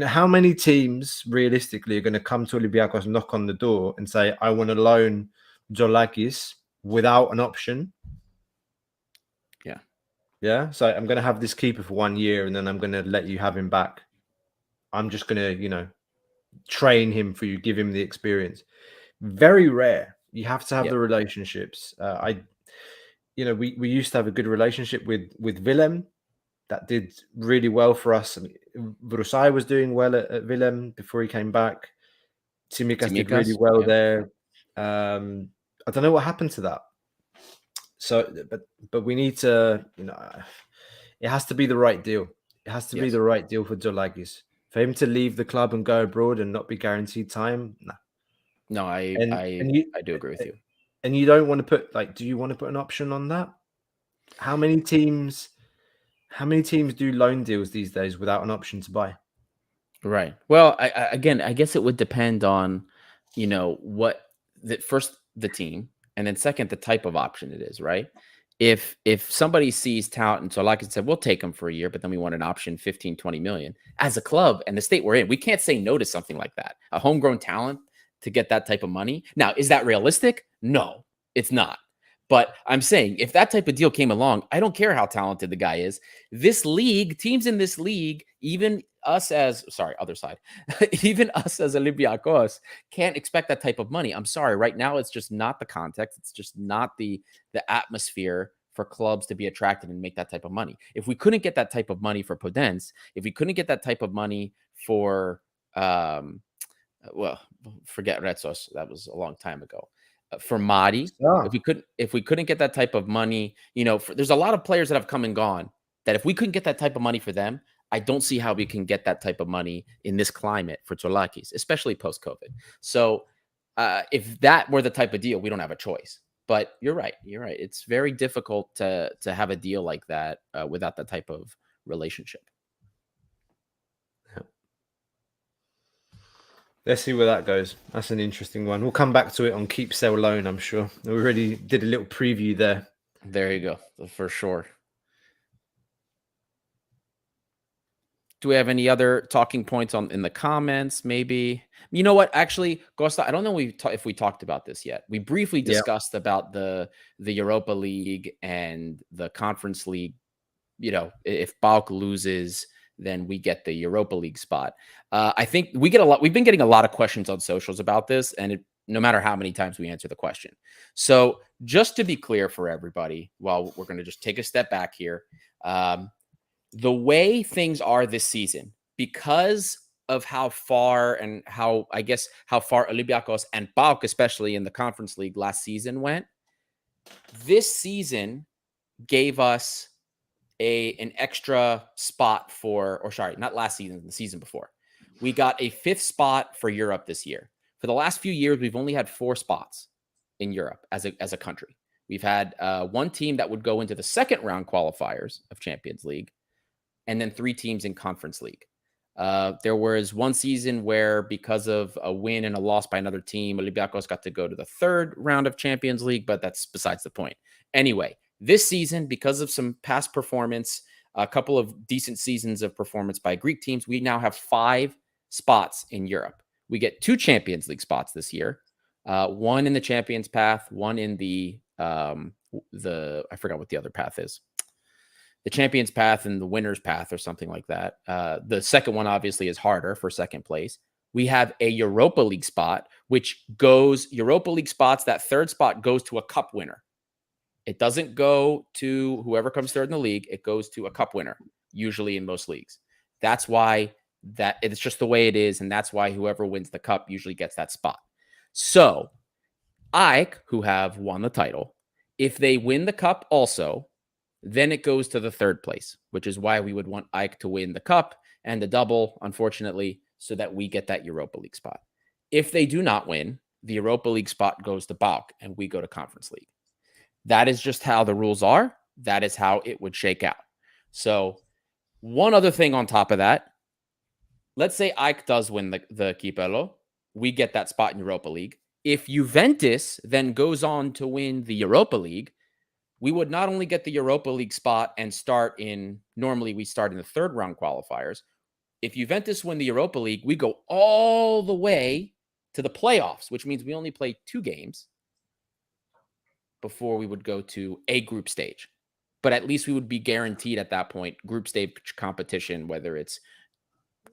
B: How many teams realistically are going to come to Olympiakos, knock on the door, and say, I want to loan Tsourlakis without an option? Yeah, so I'm going to have this keeper for 1 year, and then I'm going to let you have him back. I'm just going to, train him for you, give him the experience. Very rare. You have to have the relationships. We used to have a good relationship with Willem. That did really well for us. I mean, Vrusai was doing well at Willem before he came back. Tsimikas did really well there. I don't know what happened to that. So, but we need to, it has to be the right deal. It has to be the right deal for Dolagis. For him to leave the club and go abroad and not be guaranteed time, nah.
A: No, I do agree with you.
B: And you don't want to put do you want to put an option on that? How many teams do loan deals these days without an option to buy?
A: Right. Well, I guess it would depend on, what the team, and then second, the type of option it is, right? If somebody sees talent, and so like I said, we'll take them for a year, but then we want an option 15, 20 million. As a club and the state we're in, we can't say no to something like that. A homegrown talent to get that type of money. Now, is that realistic? No, it's not. But I'm saying if that type of deal came along, I don't care how talented the guy is. This league, teams in this league, even us as, other side, even us as Olympiakos can't expect that type of money. I'm sorry. Right now, it's just not the context. It's just not the atmosphere for clubs to be attracted and make that type of money. If we couldn't get that type of money for Podence, if we couldn't get that type of money for, forget Retsos, that was a long time ago. For Madi, if we couldn't get that type of money, there's a lot of players that have come and gone that if we couldn't get that type of money for them, I don't see how we can get that type of money in this climate for Thrylos, especially post-COVID. So if that were the type of deal, we don't have a choice. But you're right. It's very difficult to have a deal like that without that type of relationship.
B: Let's see where that goes. That's an interesting one. We'll come back to it on Keep, Sell, Loan, I'm sure. We already did a little preview there.
A: There you go, for sure. Do we have any other talking points in the comments? Maybe. You know what? Actually, Costa, I don't know if we talked about this yet. We briefly discussed about the Europa League and the Conference League. If PAOK loses, then we get the Europa League spot. I think we've been getting a lot of questions on socials about this, and no matter how many times we answer the question. So just to be clear for everybody, while we're going to just take a step back here, the way things are this season, because of how far Olympiakos and PAOK, especially in the Conference League last season went, this season gave us an extra spot not last season, the season before. We got a 5th spot for Europe this year. For the last few years, we've only had 4 spots in Europe as a country. We've had one team that would go into the second round qualifiers of Champions League, and then 3 teams in Conference League. There was one season where, because of a win and a loss by another team, Olympiakos got to go to the 3rd round of Champions League, but that's besides the point. Anyway, this season, because of some past performance, a couple of decent seasons of performance by Greek teams, we now have 5 spots in Europe. We get 2 Champions League spots this year, one in the Champions Path, one in the I forgot what the other path is. The Champions Path and the Winners Path or something like that. The second one obviously is harder for second place. We have a Europa League spot, which goes Europa League spots. That 3rd spot goes to a cup winner. It doesn't go to whoever comes 3rd in the league. It goes to a cup winner, usually in most leagues. That's why it's just the way it is. And that's why whoever wins the cup usually gets that spot. So AEK, who have won the title, if they win the cup also, then it goes to the 3rd place, which is why we would want AEK to win the cup and the double, unfortunately, so that we get that Europa League spot. If they do not win, the Europa League spot goes to PAOK and we go to Conference League. That is just how the rules are. That is how it would shake out. So one other thing on top of that, let's say AEK does win the Kipelo. We get that spot in Europa League. If Juventus then goes on to win the Europa League, we would not only get the Europa League spot and normally we start in the 3rd round qualifiers. If Juventus win the Europa League, we go all the way to the playoffs, which means we only play 2 games before we would go to a group stage. But at least we would be guaranteed at that point group stage competition, whether it's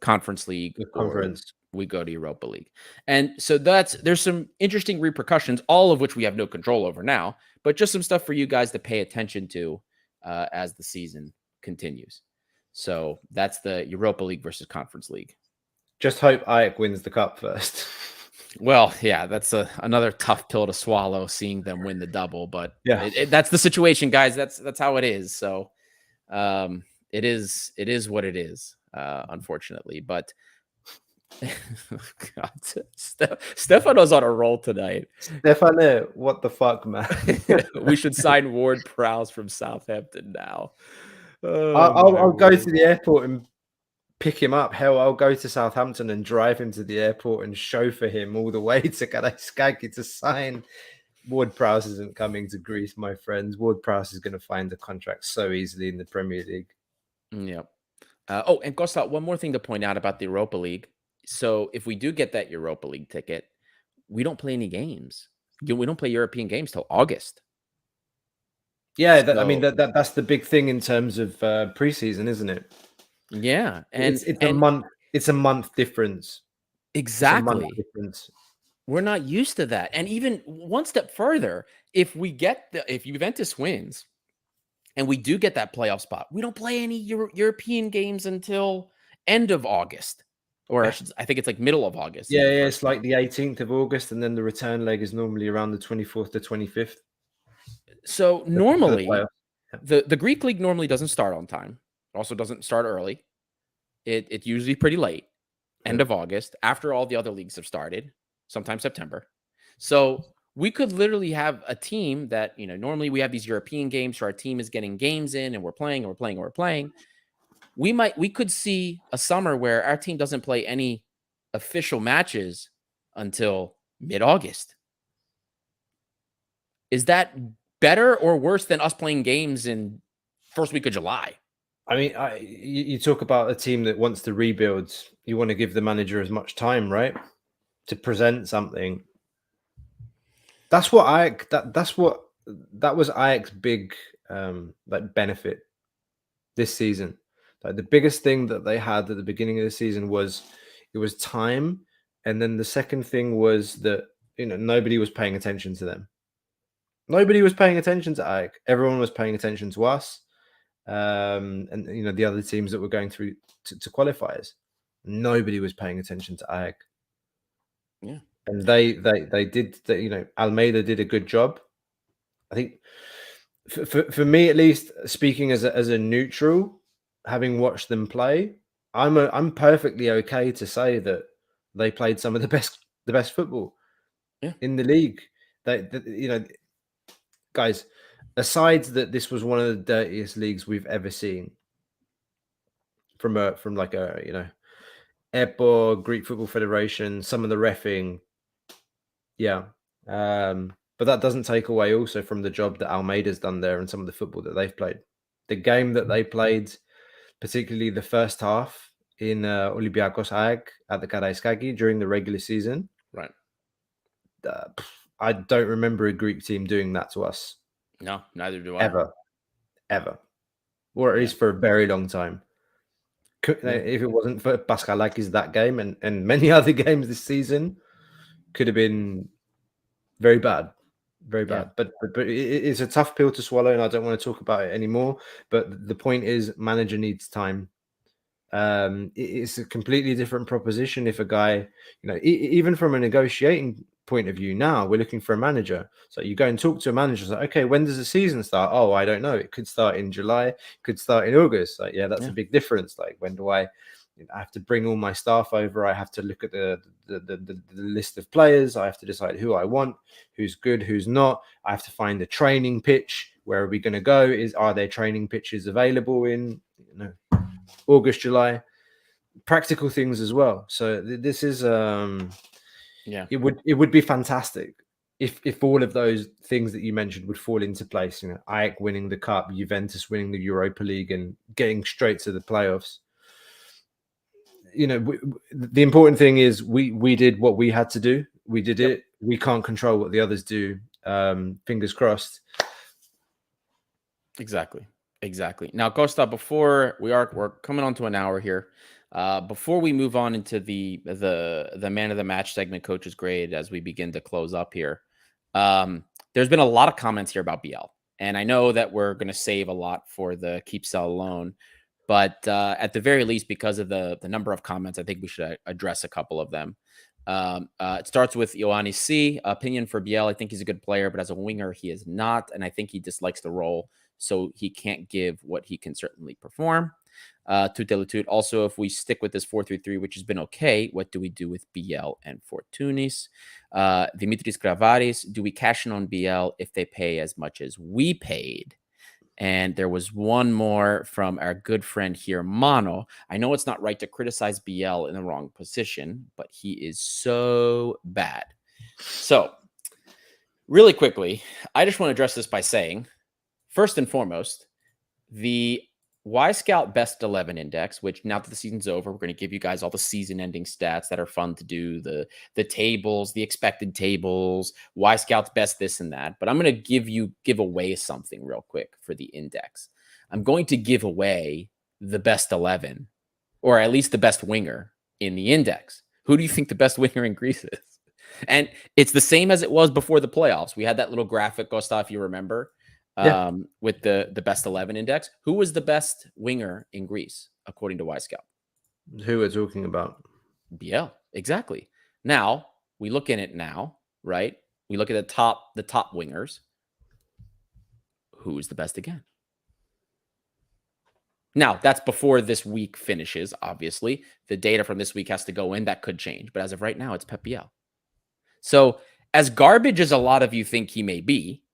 A: Conference League or we go to Europa League. And so there's some interesting repercussions, all of which we have no control over now, but just some stuff for you guys to pay attention to as the season continues. So that's the Europa League versus Conference League.
B: Just hope AEK wins the cup first.
A: Well, yeah, that's another tough pill to swallow, seeing them win the double. But yeah, that's the situation, guys. That's how it is. So it is what it is, unfortunately. But God, Stefano's on a roll tonight.
B: Stefano, what the fuck, man?
A: We should sign Ward Prowse from Southampton now. Oh,
B: I'll go to the airport and pick him up. Hell, I'll go to Southampton and drive him to the airport and chauffeur him all the way to Karaiskaki to sign. Ward Prowse isn't coming to Greece, my friends. Ward Prowse is going to find a contract so easily in the Premier League.
A: Yep. Oh, and Costa, one more thing to point out about the Europa League. So if we do get that Europa League ticket, we don't play any games. We don't play European games till August.
B: Yeah, I mean that's the big thing in terms of preseason, isn't it?
A: Yeah,
B: and it's a month. It's a month difference.
A: Exactly. We're not used to that. And even one step further, if Juventus wins and we do get that playoff spot, we don't play any European games until end of August. Or I think it's like middle of August.
B: Yeah, it's like the 18th of August, and then the return leg is normally around the 24th to 25th.
A: So normally, the Greek league normally doesn't start on time. Also doesn't start early. It's usually pretty late, end of August, after all the other leagues have started, sometime September. So we could literally have a team that, normally we have these European games, so our team is getting games in, and we're playing, and we're playing, and we're playing. We could see a summer where our team doesn't play any official matches until mid-August. Is that better or worse than us playing games in first week of July?
B: I mean, you talk about a team that wants to rebuild. You want to give the manager as much time, right, to present something. That's what that was Ajax's big benefit this season. Like the biggest thing that they had at the beginning of the season was it was time, and then the second thing was that nobody was paying attention to them. Nobody was paying attention to Ajax. Everyone was paying attention to us, and the other teams that were going through to qualifiers. Nobody was paying attention to Ajax.
A: Yeah,
B: and they did. Almeida did a good job. I think for me at least, speaking as a neutral, having watched them play, I'm perfectly okay to say that they played some of the best football in the league. Guys, aside that this was one of the dirtiest leagues we've ever seen from like a EPO, Greek Football Federation, some of the reffing, but that doesn't take away also from the job that Almeida's done there and some of the football that they've played. The game that they played, particularly the first half in Olympiakos Ajax at the Karaiskaki during the regular season,
A: right?
B: I don't remember a Greek team doing that to us.
A: No, neither do I.
B: Ever. Or at least for a very long time. If it wasn't for Paskalakis that game and many other games this season, could have been very bad. Very bad. But it's a tough pill to swallow, and I don't want to talk about it anymore. But the point is, manager needs time. It's a completely different proposition if a guy, even from a negotiating point of view, now we're looking for a manager. So you go and talk to a manager, it's like, okay, when does the season start? Oh, I don't know. It could start in July, it could start in August. Like, that's a big difference. Like, when do I have to bring all my staff over? I have to look at the list of players. I have to decide who I want, who's good, who's not. I have to find the training pitch. Where are we going to go? Are there training pitches available in August, July? Practical things as well. So this is it would be fantastic if all of those things that you mentioned would fall into place. Ajax winning the cup, Juventus winning the Europa League, and getting straight to the playoffs. The important thing is we did what we had to do. We did it. We can't control what the others do. Fingers crossed.
A: Exactly. Now, Costa, before we're coming on to an hour here. Before we move on into the man of the match segment, coach's grade, as we begin to close up here, there's been a lot of comments here about BL, and I know that we're going to save a lot for the keep sell loan, but at the very least, because of the number of comments, I think we should address a couple of them. It starts with Ioannis C. Opinion for BL: I think he's a good player, but as a winger, he is not, and I think he dislikes the role, so he can't give what he can certainly perform. Tutelutut. Also, if we stick with this 4-3-3, which has been okay, what do we do with BL and Fortunis? Dimitris Kravaris, do we cash in on BL if they pay as much as we paid? And there was one more from our good friend here, Mono. I know it's not right to criticize BL in the wrong position, but he is so bad. So, really quickly, I just want to address this by saying, first and foremost, the Y-Scout Best 11 Index, which now that the season's over, we're going to give you guys all the season-ending stats that are fun to do, the tables, the expected tables, Y-Scout's best this and that. But I'm going to give away something real quick for the index. I'm going to give away the best 11, or at least the best winger in the index. Who do you think the best winger in Greece is? And it's the same as it was before the playoffs. We had that little graphic, Gustav, if you remember. With the best 11 index. Who was the best winger in Greece, according to Y-Scout?
B: Who we're talking about?
A: BL, exactly. Now, we look in it now, right? We look at the top wingers. Who is the best again? Now, that's before this week finishes, obviously. The data from this week has to go in. That could change. But as of right now, it's Pep BL. So, as garbage as a lot of you think he may be,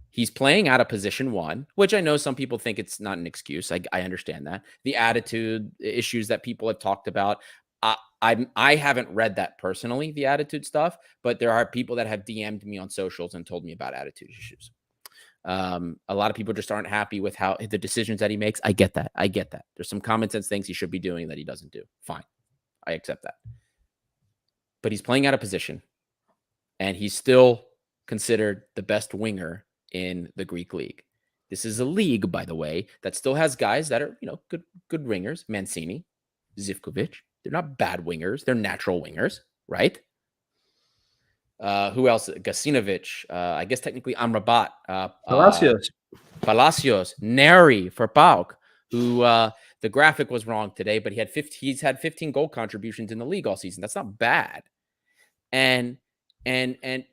A: he's playing out of position 1, which I know some people think it's not an excuse. I understand that. The attitude issues that people have talked about. I haven't read that personally, the attitude stuff, but there are people that have DM'd me on socials and told me about attitude issues. A lot of people just aren't happy with how the decisions that he makes. I get that. There's some common sense things he should be doing that he doesn't do. Fine. I accept that. But he's playing out of position, and he's still considered the best winger in the Greek league. This is a league, by the way, that still has guys that are, good wingers. Mancini, Zivkovic. They're not bad wingers. They're natural wingers, right? Who else? Gasinovic. I guess technically Amrabat. Palacios. Neri for PAOK, who the graphic was wrong today, but he's had 15 goal contributions in the league all season. That's not bad. And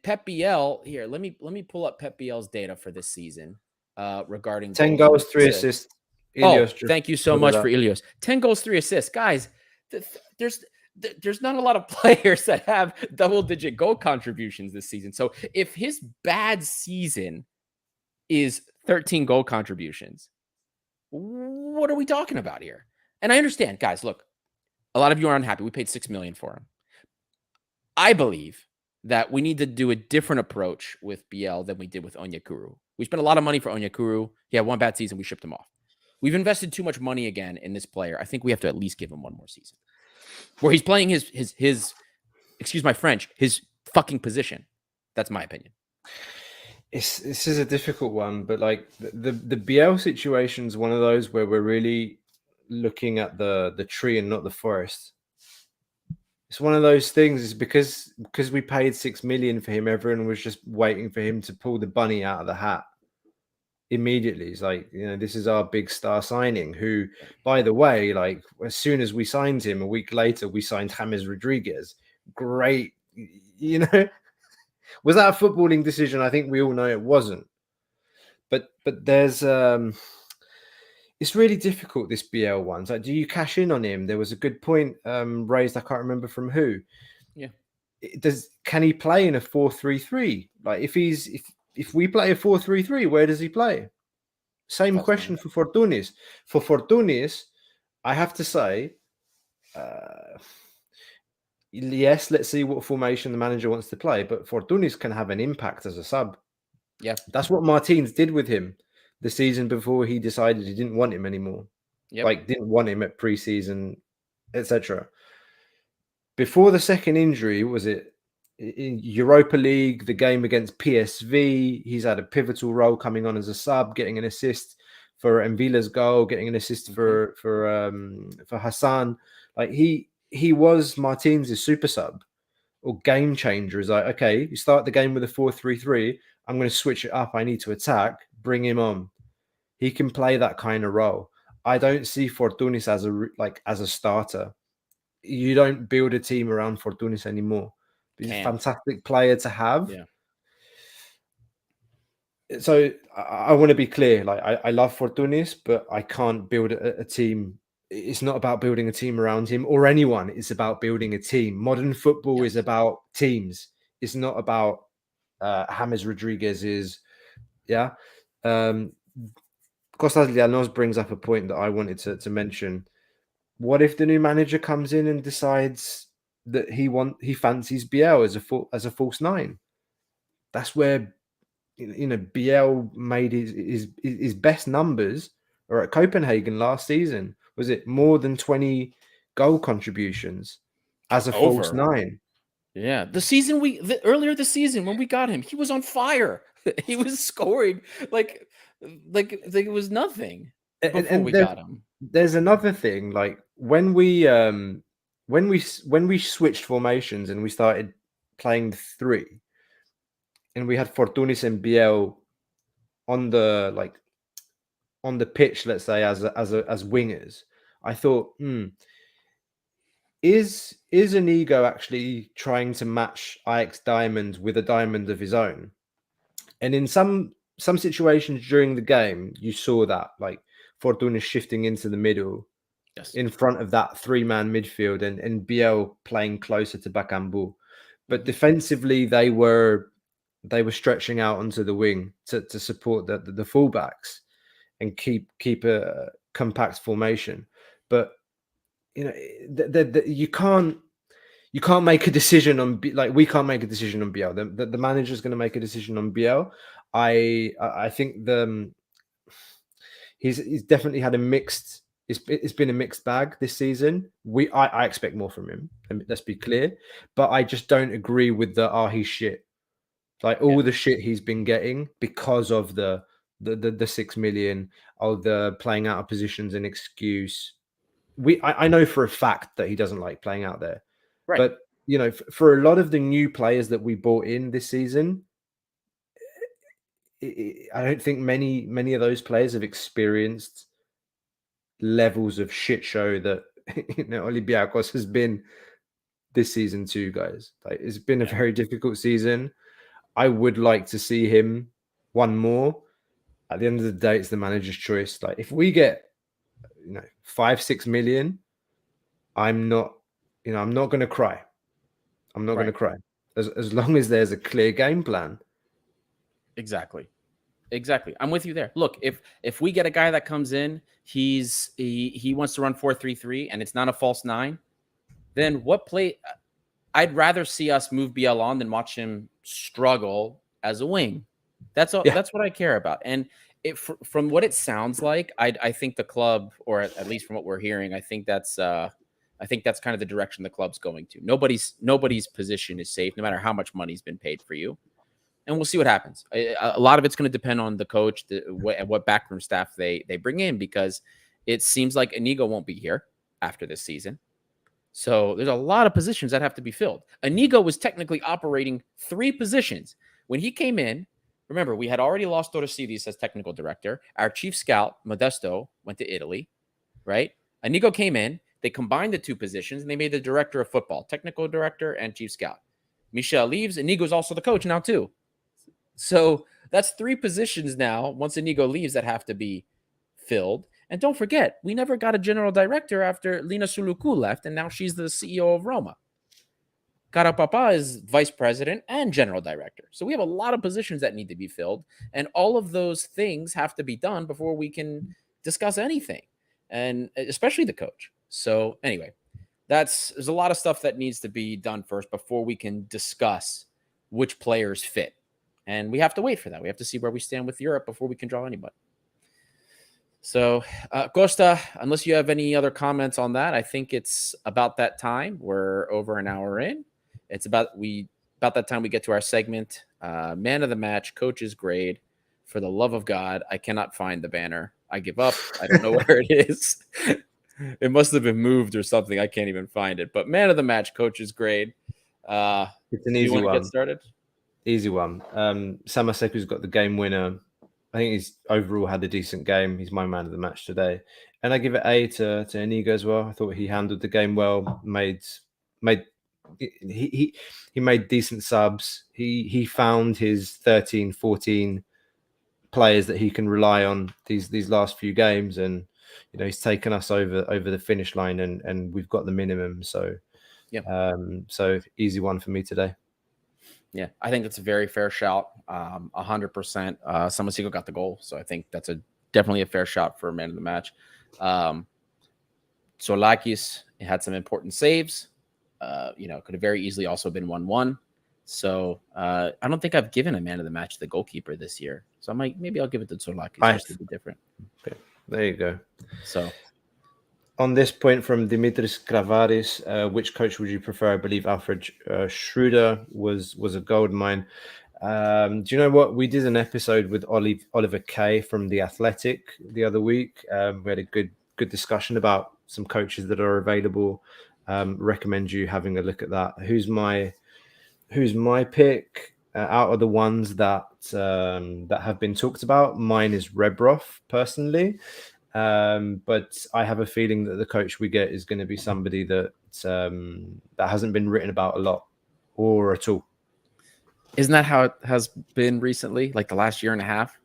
A: Pep BL here. Let me pull up Pep BL's data for this season regarding
B: 10 goals, 3 assists.
A: Ilios, thank you so much for Ilios. 10 goals, 3 assists, guys. There's not a lot of players that have double-digit goal contributions this season. So if his bad season is 13 goal contributions, what are we talking about here? And I understand, guys. Look, a lot of you are unhappy. We paid $6 million for him. I believe that we need to do a different approach with BL than we did with Onyekuru. We spent a lot of money for Onyekuru. He had one bad season. We shipped him off. We've invested too much money again in this player. I think we have to at least give him one more season where he's playing his excuse my French, his fucking position. That's my opinion.
B: This is a difficult one, but like the BL situation is one of those where we're really looking at the tree and not the forest. It's one of those things. It's because we paid $6 million for him. Everyone was just waiting for him to pull the bunny out of the hat immediately. It's like, this is our big star signing, who, by the way, like as soon as we signed him, a week later, we signed James Rodriguez. Great. Was that a footballing decision? I think we all know it wasn't. But there's it's really difficult, this BL one. It's like, do you cash in on him? There was a good point raised, I can't remember from who.
A: Yeah.
B: Can he play in a 4-3-3? Like if we play a 4-3-3, where does he play? Same question for Fortunis. For Fortunis, I have to say, yes, let's see what formation the manager wants to play, but Fortunis can have an impact as a sub.
A: Yeah.
B: That's what Martins did with him the season before he decided he didn't want him anymore.
A: Yep.
B: Like, didn't want him at preseason, etc. Before the second injury, was it in Europa League, the game against PSV? He's had a pivotal role coming on as a sub, getting an assist for Envila's goal, getting an assist for Hassan. Like he was Martins' super sub or game changer. Is like, okay, you start the game with a 4-3-3. I'm going to switch it up. I need to attack. Bring him on. He can play that kind of role. I don't see Fortunis as a starter. You don't build a team around Fortunis anymore. He's a fantastic player to have.
A: Yeah.
B: So I want to be clear. Like I love Fortunis, but I can't build a team. It's not about building a team around him or anyone. It's about building a team. Modern football is
A: Yes.
B: about teams. It's not about James Rodriguez's. Yeah. Costas Llanos brings up a point that I wanted to mention. What if the new manager comes in and decides that he fancies BL as a false nine? That's where BL made his best numbers are at Copenhagen last season. Was it more than 20 goal contributions as a false
A: Over.
B: nine?
A: Yeah. Earlier this season when we got him, he was on fire. He was scoring like it was nothing before
B: And
A: we got him.
B: there's another thing. Like when we switched formations and we started playing three, and we had Fortunis and BL on the pitch, let's say as wingers, I thought, is Inigo actually trying to match Ajax diamond with a diamond of his own? And in some situations during the game, you saw that, like Fortuna shifting into the middle,
A: Yes.
B: in front of that three-man midfield, and BL playing closer to Bakambu. But defensively, they were stretching out onto the wing to support the fullbacks and keep a compact formation. But you can't make a decision on we can't make a decision on BL. The manager's going to make a decision on BL. I think he's definitely had a mixed. It's been a mixed bag this season. I expect more from him. Let's be clear, but I just don't agree with he's shit. Like all the shit he's been getting because of the 6 million, of the playing out of positions and excuse. I know for a fact that he doesn't like playing out there,
A: Right.
B: but for a lot of the new players that we bought in this season, I don't think many of those players have experienced levels of shit show that Olympiakos has been this season too, guys. Like it's been a very difficult season. I would like to see him one more. At the end of the day, it's the manager's choice. Like if we get 5-6 million, I'm not going to cry. I'm not going to cry as long as there's a clear game plan.
A: Exactly. I'm with you there. Look, if we get a guy that comes in, he wants to run 4-3-3 and it's not a false nine, then what play? I'd rather see us move BL on than watch him struggle as a wing. That's all. Yeah. That's what I care about. And from what it sounds like, I think the club, or at least from what we're hearing, I think that's kind of the direction the club's going to. Nobody's position is safe, no matter how much money's been paid for you. And we'll see what happens. A lot of it's going to depend on the coach and what backroom staff they bring in, because it seems like Inigo won't be here after this season. So there's a lot of positions that have to be filled. Inigo was technically operating 3 positions. When he came in, remember, we had already lost Dorosides as technical director. Our chief scout, Modesto, went to Italy, right? Inigo came in. They combined the 2 positions, and they made the director of football, technical director and chief scout. Michel leaves. Inigo's also the coach now, too. So that's 3 positions now, once Inigo leaves, that have to be filled. And don't forget, we never got a general director after Lina Suluku left, and now she's the CEO of Roma. Carapapa is vice president and general director. So we have a lot of positions that need to be filled, and all of those things have to be done before we can discuss anything, and especially the coach. So anyway, there's a lot of stuff that needs to be done first before we can discuss which players fit. And we have to wait for that. We have to see where we stand with Europe before we can draw anybody. So, Costa, unless you have any other comments on that, I think it's about that time. We're over an hour in. It's about that time we get to our segment, man of the match, coach's grade. For the love of God, I cannot find the banner. I give up. I don't know where it is. It must have been moved or something. I can't even find it. But man of the match, coach's grade.
B: It's an easy one.
A: Get started?
B: Easy one. Samaseku's got the game winner. I think he's overall had a decent game. He's my man of the match today. And I give it A to Inigo as well. I thought he handled the game well, he made decent subs. He found his 13, 14 players that he can rely on these last few games, and he's taken us over the finish line, and we've got the minimum. So so easy one for me today.
A: Yeah, I think that's a very fair shout. 100%. Samasigo got the goal, so I think that's definitely a fair shot for man of the match. Solakis had some important saves. Could have very easily also been 1-1. So I don't think I've given a man of the match to the goalkeeper this year. So maybe I'll give it to Solakis just to be different.
B: Okay. There you go.
A: So
B: on this point from Dimitris Kravaris, which coach would you prefer? I believe Alfred Schroeder was a gold mine. Do you know what? We did an episode with Oliver Kay from The Athletic the other week. We had a good discussion about some coaches that are available. Recommend you having a look at that. Who's my pick out of the ones that have been talked about? Mine is Rebrov personally. But I have a feeling that the coach we get is going to be somebody that hasn't been written about a lot or at all.
A: Isn't that how it has been recently? Like the last year and a half?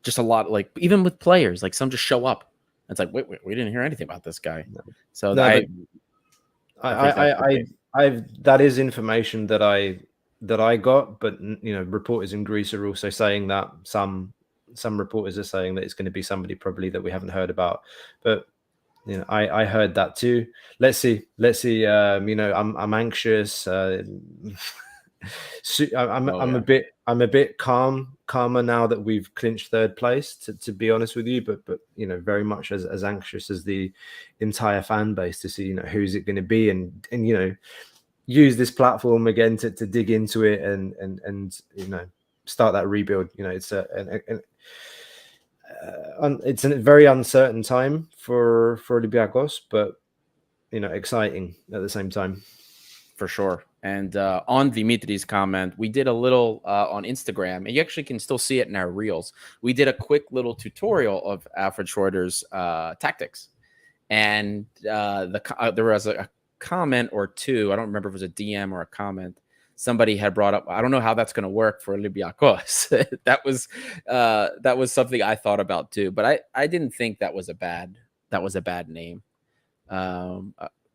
A: Just a lot, like even with players, like some just show up. It's like, wait, we didn't hear anything about this guy. No. So
B: that is information that I got, but reporters in Greece are also saying that some reporters are saying that it's going to be somebody probably that we haven't heard about, but I heard that too. Let's see. I'm anxious. I'm a bit calmer now that we've clinched third place, to be honest with you, but very much as anxious as the entire fan base to see who's it going to be, and use this platform again to dig into it and start that rebuild. It's a very uncertain time for Olympiakos, but exciting at the same time.
A: For sure. And on Dimitri's comment, we did a little on Instagram, and you actually can still see it in our reels. We did a quick little tutorial of Alfred Schroeder's tactics, and there was a comment or two. I don't remember if it was a DM or a comment. Somebody had brought up, I don't know how that's going to work for Olympiakos. that was something I thought about too, but I didn't think that was a bad name.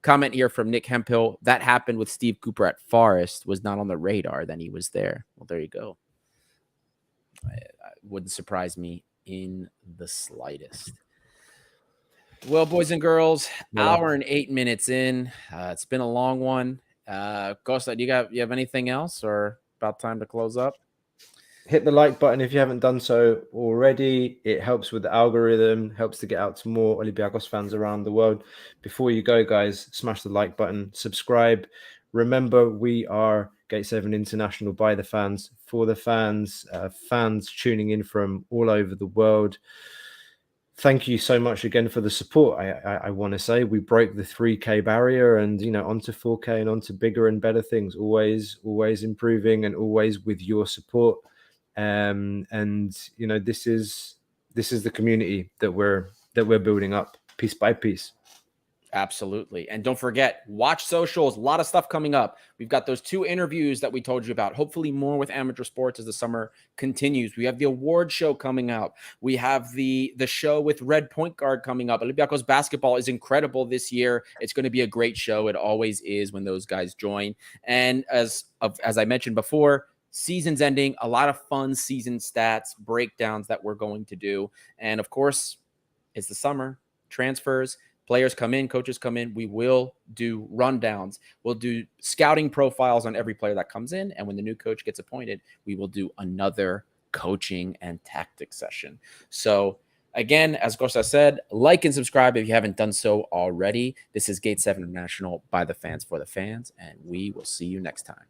A: Comment here from Nick Hemphill. That happened with Steve Cooper at Forest, was not on the radar. Then he was there. Well, there you go. It wouldn't surprise me in the slightest. Well, boys and girls, hour and 8 minutes in. It's been a long one. Costa, you have anything else, or about time to close up?
B: Hit the like button if you haven't done so already. It helps with the algorithm, helps to get out to more Olympiakos fans around the world. Before you go, guys, smash the like button, subscribe. Remember, we are Gate 7 International, by the fans, for the fans, fans tuning in from all over the world. Thank you so much again for the support. I want to say we broke the 3K barrier, and onto 4K and onto bigger and better things. Always improving, and always with your support. And this is the community that we're building up piece by piece.
A: Absolutely. And don't forget, watch socials. A lot of stuff coming up. We've got those 2 interviews that we told you about. Hopefully more with amateur sports as the summer continues. We have the award show coming out. We have the show with Red Point Guard coming up. Olympiakos basketball is incredible this year. It's going to be a great show. It always is when those guys join. And as I mentioned before, season's ending, a lot of fun season stats, breakdowns that we're going to do. And of course, it's the summer, transfers, players come in, coaches come in. We will do rundowns. We'll do scouting profiles on every player that comes in. And when the new coach gets appointed, we will do another coaching and tactics session. So again, as Costa said, like and subscribe if you haven't done so already. This is Gate 7 International, by the fans, for the fans, and we will see you next time.